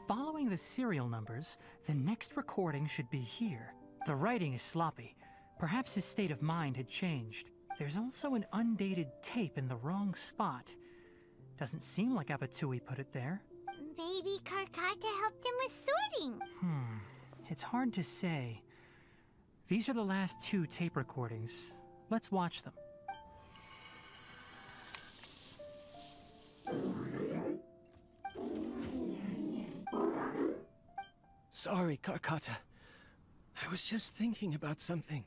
Following the serial numbers, the next recording should be here. The writing is sloppy. Perhaps his state of mind had changed. There's also an undated tape in the wrong spot. Doesn't seem like Abatui put it there. Maybe Karkata helped him with sorting. It's hard to say. These are the last 2 tape recordings. Let's watch them. Sorry, Karkata. I was just thinking about something.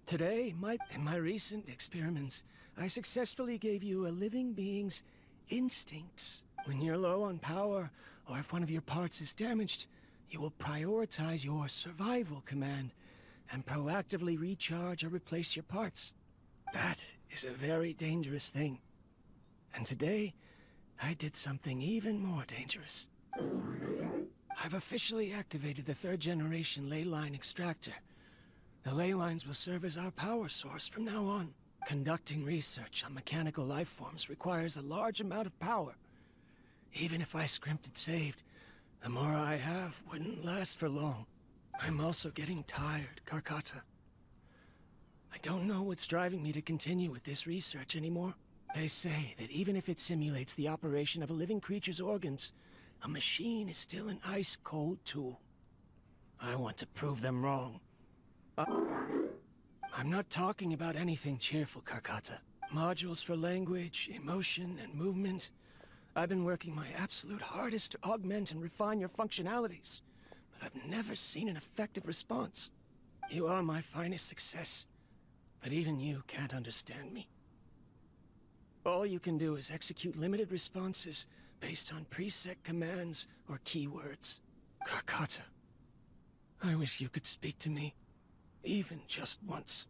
Today, in my recent experiments, I successfully gave you a living being's instincts. When you're low on power, or if one of your parts is damaged, you will prioritize your survival command and proactively recharge or replace your parts. That is a very dangerous thing. And today, I did something even more dangerous. I've officially activated the 3rd generation ley line extractor. The ley lines will serve as our power source from now on. Conducting research on mechanical life forms requires a large amount of power. Even if I scrimped and saved, the more I have wouldn't last for long. I'm also getting tired, Karkata. I don't know what's driving me to continue with this research anymore. They say that even if it simulates the operation of a living creature's organs, a machine is still an ice-cold tool. I want to prove them wrong. I'm not talking about anything cheerful, Karkata. Modules for language, emotion, and movement. I've been working my absolute hardest to augment and refine your functionalities, but I've never seen an effective response. You are my finest success, but even you can't understand me. All you can do is execute limited responses based on preset commands or keywords. Karkata, I wish you could speak to me, even just once.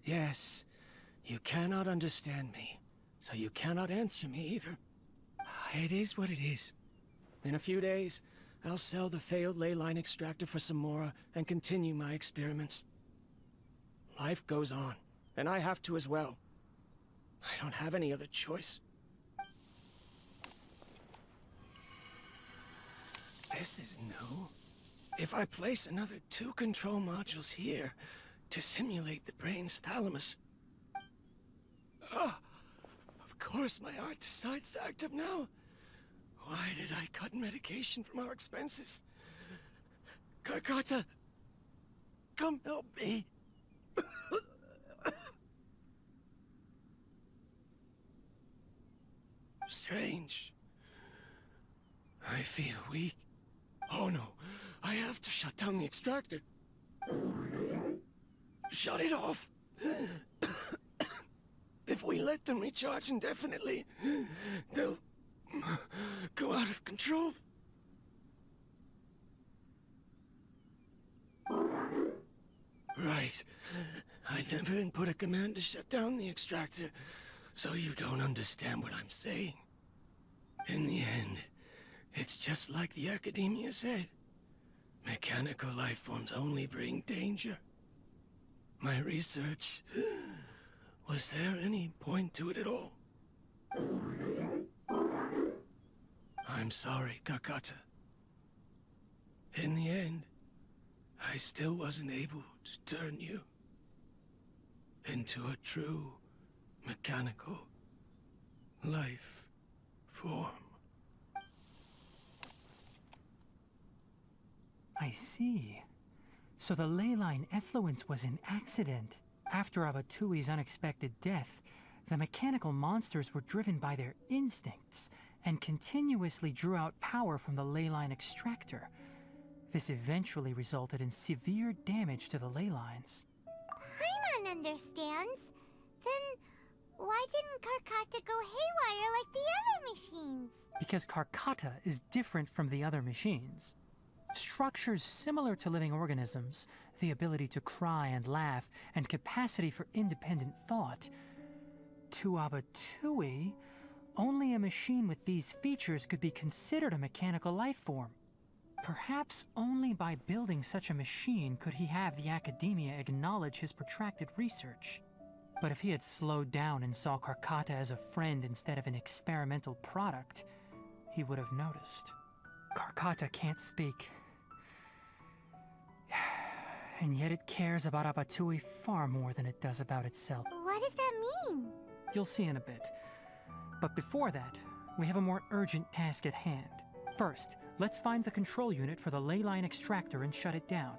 Yes, you cannot understand me, so you cannot answer me either. It is what it is. In a few days, I'll sell the failed ley line extractor for some more and continue my experiments. Life goes on, and I have to as well. I don't have any other choice. This is new. If I place another 2 control modules here to simulate the brain's thalamus... of course my heart decides to act up now. Why did I cut medication from our expenses? Karkata, come help me. Strange. I feel weak. Oh no, I have to shut down the extractor. Shut it off. If we let them recharge indefinitely, they'll go out of control. Right. I never input a command to shut down the extractor, so you don't understand what I'm saying. In the end, it's just like the academia said. Mechanical life forms only bring danger. My research... Was there any point to it at all? I'm sorry, Karkata. In the end, I still wasn't able to turn you into a true mechanical life form. I see. So the ley line effluence was an accident. After Abatui's unexpected death, the mechanical monsters were driven by their instincts and continuously drew out power from the ley line extractor. This eventually resulted in severe damage to the ley lines. Paimon understands. Then why didn't Karkata go haywire like the other machines? Because Karkata is different from the other machines. Structures similar to living organisms, the ability to cry and laugh, and capacity for independent thought. To Abatui, only a machine with these features could be considered a mechanical life form. Perhaps only by building such a machine could he have the academia acknowledge his protracted research. But if he had slowed down and saw Karkata as a friend instead of an experimental product, he would have noticed. Karkata can't speak. And yet it cares about Abatui far more than it does about itself. What does that mean? You'll see in a bit. But before that, we have a more urgent task at hand. First, let's find the control unit for the ley line extractor and shut it down.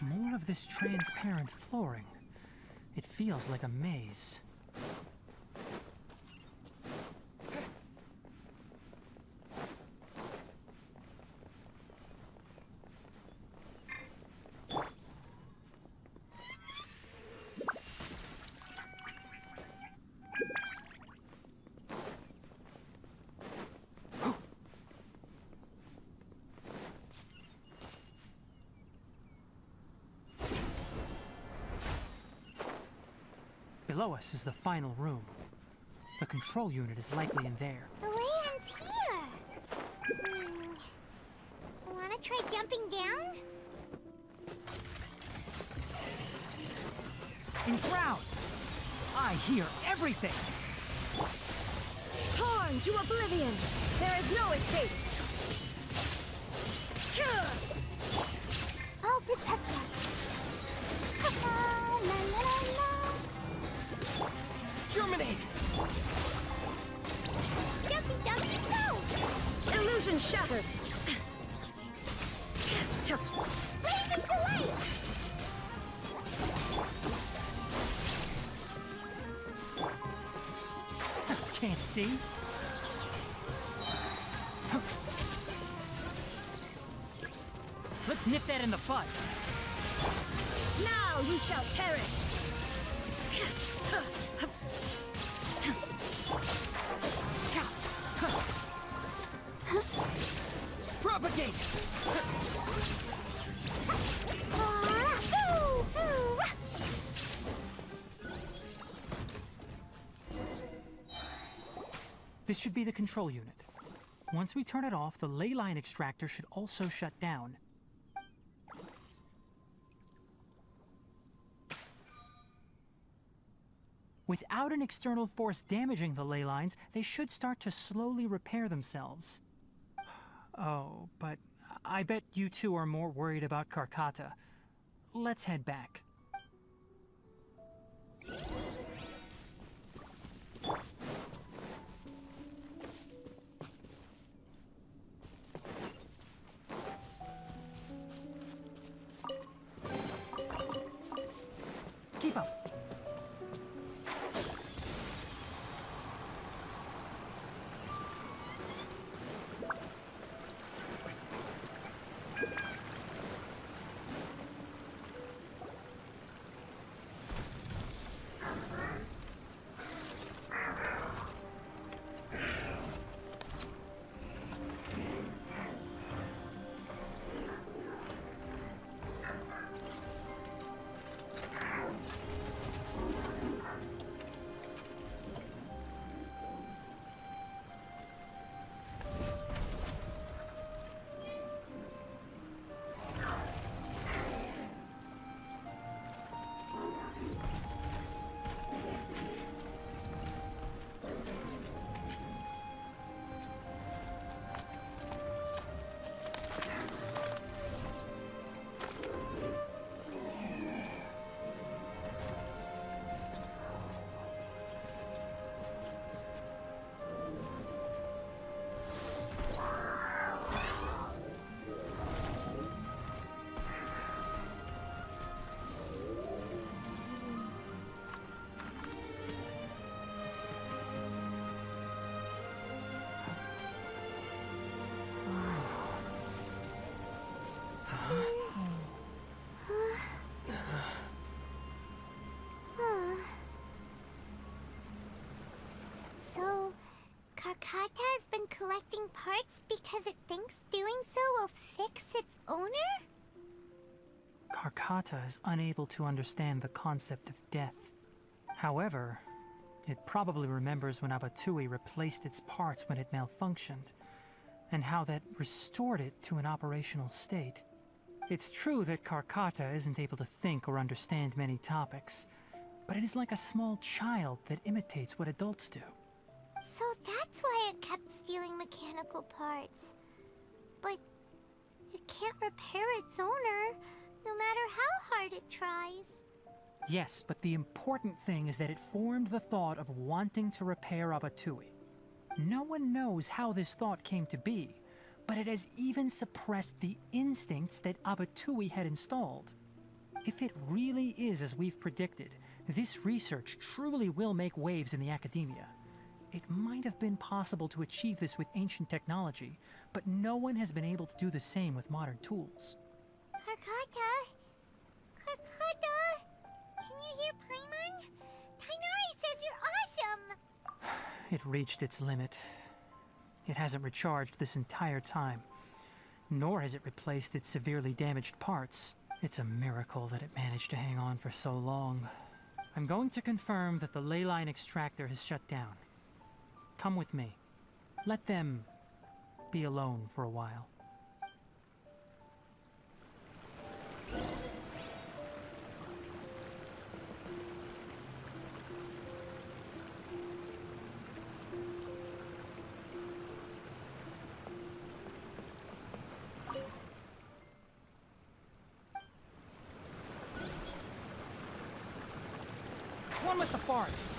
More of this transparent flooring. It feels like a maze. Below us is the final room. The control unit is likely in there. The land's here! Wanna try jumping down? Enshroud! I hear everything! Time! Run to oblivion! There is no escape! I'll protect us. La, la, la, la. Germinate! Dumpy, dumpy, go! Illusion shattered! Blazing delight! Can't see? Let's nip that in the bud. Now you shall perish! Propagate! This should be the control unit. Once we turn it off, the ley line extractor should also shut down. Without an external force damaging the ley lines, they should start to slowly repair themselves. Oh, but I bet you two are more worried about Karkata. Let's head back. Keep up. So, Karkata has been collecting parts because it thinks doing so will fix its owner? Karkata is unable to understand the concept of death. However, it probably remembers when Abatui replaced its parts when it malfunctioned, and how that restored it to an operational state. It's true that Karkata isn't able to think or understand many topics, but it is like a small child that imitates what adults do. So that's why it kept stealing mechanical parts. But it can't repair its owner, no matter how hard it tries. Yes, but the important thing is that it formed the thought of wanting to repair Abatui. No one knows how this thought came to be, but it has even suppressed the instincts that Abatui had installed. If it really is as we've predicted, this research truly will make waves in the academia. It might have been possible to achieve this with ancient technology, but no one has been able to do the same with modern tools. Karkata? Karkata? Can you hear Paimon? Tighnari says you're awesome! It reached its limit. It hasn't recharged this entire time, nor has it replaced its severely damaged parts. It's a miracle that it managed to hang on for so long. I'm going to confirm that the ley line extractor has shut down. Come with me. Let them be alone for a while. on with the forest!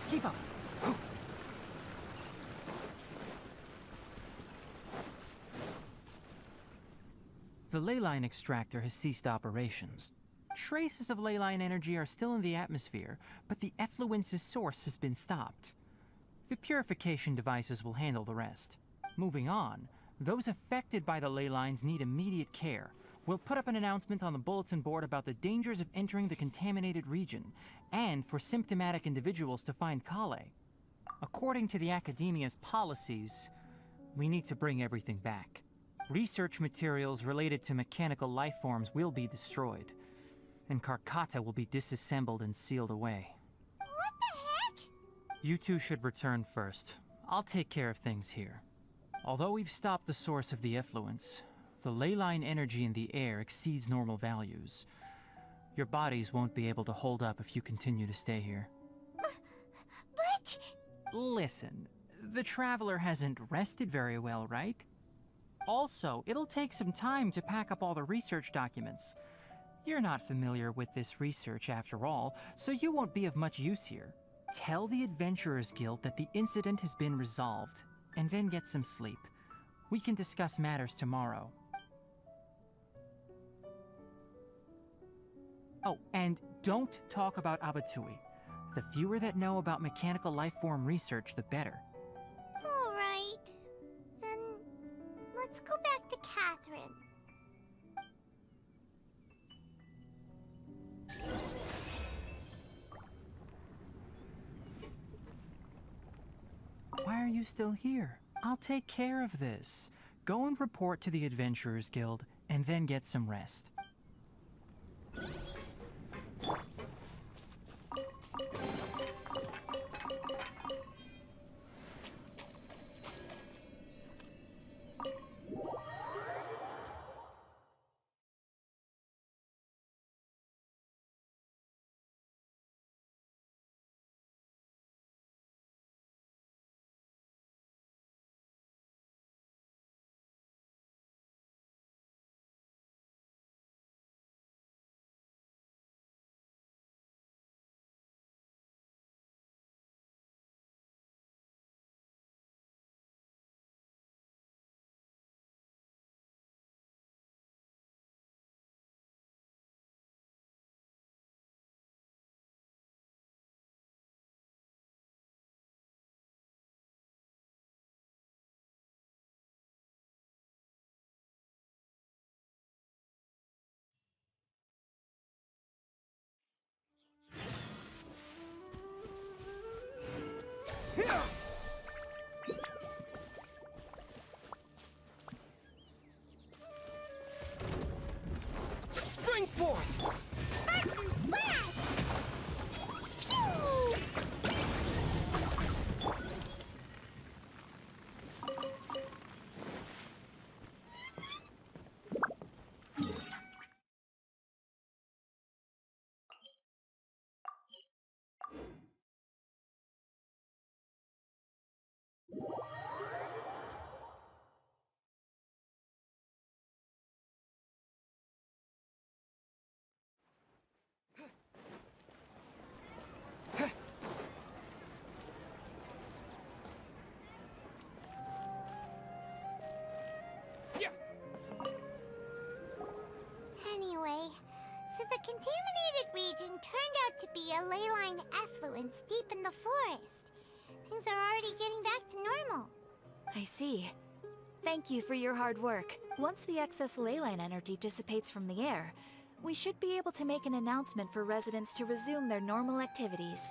Keep up. The leyline extractor has ceased operations. Traces of leyline energy are still in the atmosphere, but the effluence's source has been stopped. The purification devices will handle the rest. Moving on, those affected by the leylines need immediate care. We'll put up an announcement on the bulletin board about the dangers of entering the contaminated region, and for symptomatic individuals to find Kale. According to the Academia's policies, we need to bring everything back. Research materials related to mechanical life forms will be destroyed, and Karkata will be disassembled and sealed away. What the heck? You two should return first. I'll take care of things here. Although we've stopped the source of the effluence, the leyline energy in the air exceeds normal values. Your bodies won't be able to hold up if you continue to stay here. But... Listen, the Traveler hasn't rested very well, right? Also, it'll take some time to pack up all the research documents. You're not familiar with this research after all, so you won't be of much use here. Tell the Adventurers Guild that the incident has been resolved, and then get some sleep. We can discuss matters tomorrow. Oh, and don't talk about Abatui. The fewer that know about mechanical lifeform research, the better. All right. Then let's go back to Catherine. Why are you still here? I'll take care of this. Go and report to the Adventurers Guild, and then get some rest. Spring forth! Anyway, so the contaminated region turned out to be a leyline effluence deep in the forest. Things are already getting back to normal. I see. Thank you for your hard work. Once the excess leyline energy dissipates from the air, we should be able to make an announcement for residents to resume their normal activities.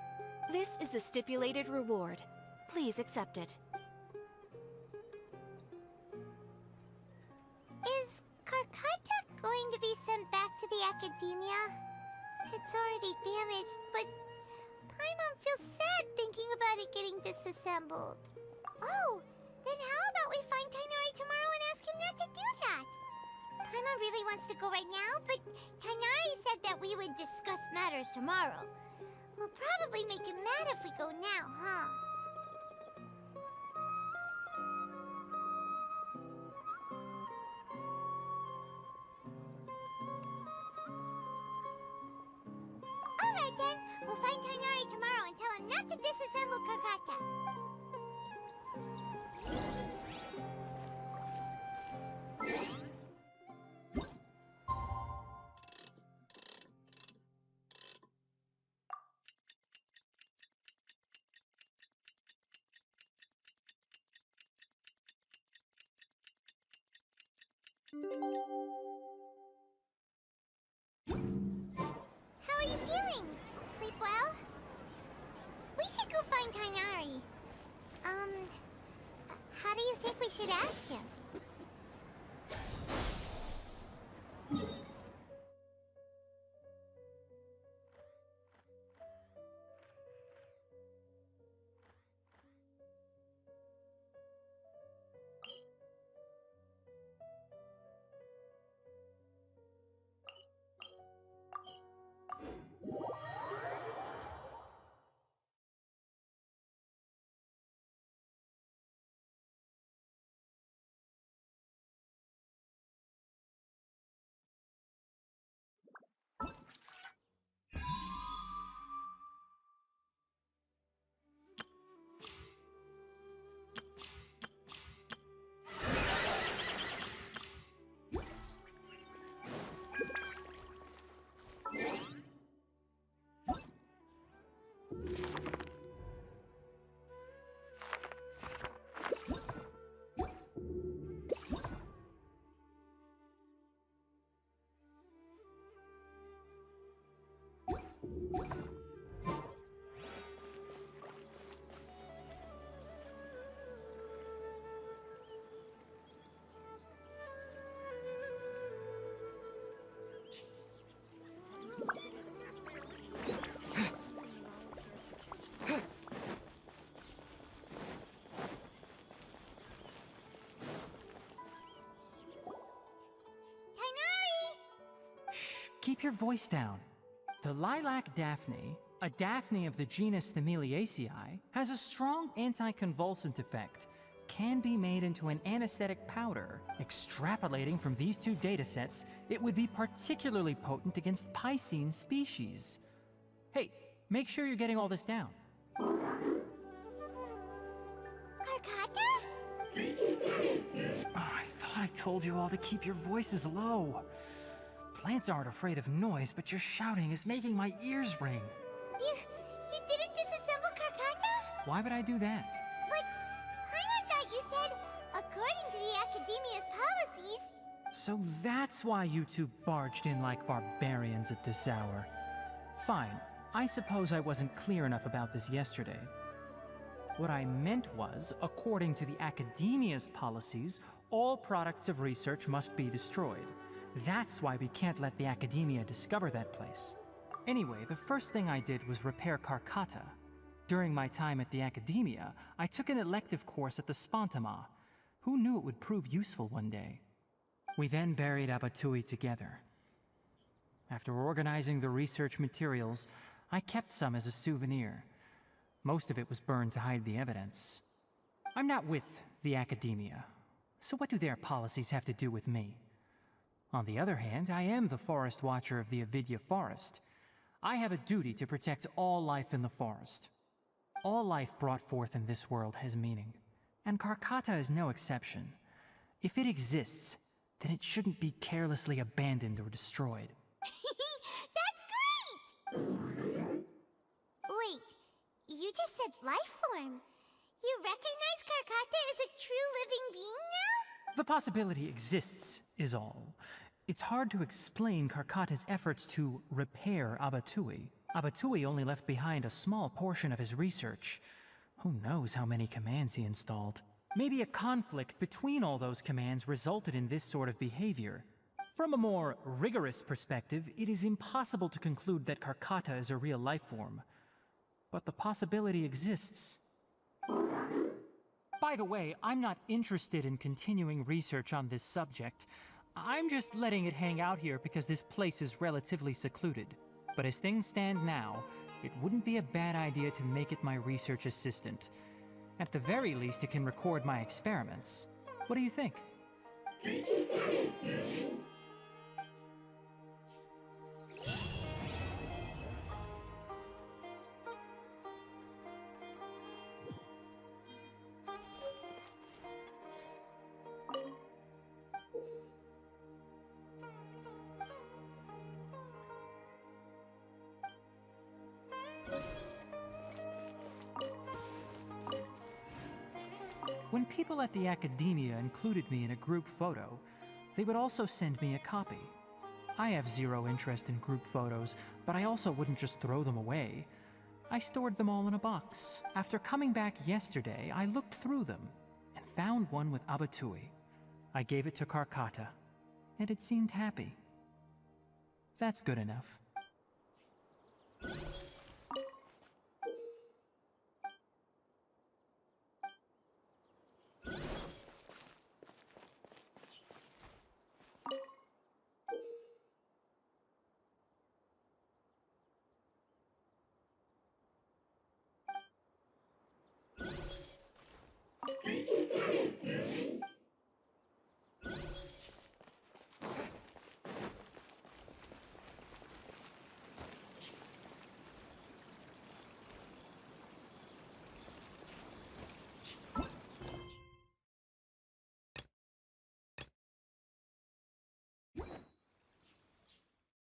This is the stipulated reward. Please accept it. Is Karkata going to be sent back to the Academia? It's already damaged, but Paimon feels sad thinking about it getting disassembled. Oh, then how about we find Tighnari tomorrow and ask him not to do that? Paimon really wants to go right now, but Tighnari said that we would discuss matters tomorrow. We'll probably make him mad if we go now, huh? Alright then, we'll find Tighnari tomorrow and tell him not to disassemble Karkata. How are you feeling? Sleep well? We should go find Tighnari. How do you think we should ask him? Keep your voice down. The lilac daphne, a daphne of the genus Thameliaceae, has a strong anticonvulsant effect, can be made into an anesthetic powder. Extrapolating from these two datasets, it would be particularly potent against Piscine species. Hey, make sure you're getting all this down. Karkata? Oh, I thought I told you all to keep your voices low. Plants aren't afraid of noise, but your shouting is making my ears ring. You didn't disassemble Karkata? Why would I do that? But Paimon thought you said, according to the Academia's policies... So that's why you two barged in like barbarians at this hour. Fine, I suppose I wasn't clear enough about this yesterday. What I meant was, according to the Academia's policies, all products of research must be destroyed. That's why we can't let the Academia discover that place. Anyway, the first thing I did was repair Karkata. During my time at the Academia, I took an elective course at the Spontama. Who knew it would prove useful one day? We then buried Abatui together. After organizing the research materials, I kept some as a souvenir. Most of it was burned to hide the evidence. I'm not with the Academia, so what do their policies have to do with me? On the other hand, I am the Forest Watcher of the Avidya Forest. I have a duty to protect all life in the forest. All life brought forth in this world has meaning, and Karkata is no exception. If it exists, then it shouldn't be carelessly abandoned or destroyed. That's great! Wait, you just said life form. You recognize Karkata as a true living being now? The possibility exists, is all. It's hard to explain Karkata's efforts to repair Abatui. Abatui only left behind a small portion of his research. Who knows how many commands he installed? Maybe a conflict between all those commands resulted in this sort of behavior. From a more rigorous perspective, it is impossible to conclude that Karkata is a real life form. But the possibility exists. By the way, I'm not interested in continuing research on this subject. I'm just letting it hang out here because this place is relatively secluded. But as things stand now, it wouldn't be a bad idea to make it my research assistant. At the very least, it can record my experiments. What do you think? When people at the academia included me in a group photo, they would also send me a copy. I have zero interest in group photos, but I also wouldn't just throw them away. I stored them all in a box. After coming back yesterday, I looked through them and found one with Abatui. I gave it to Karkata, and it seemed happy. That's good enough.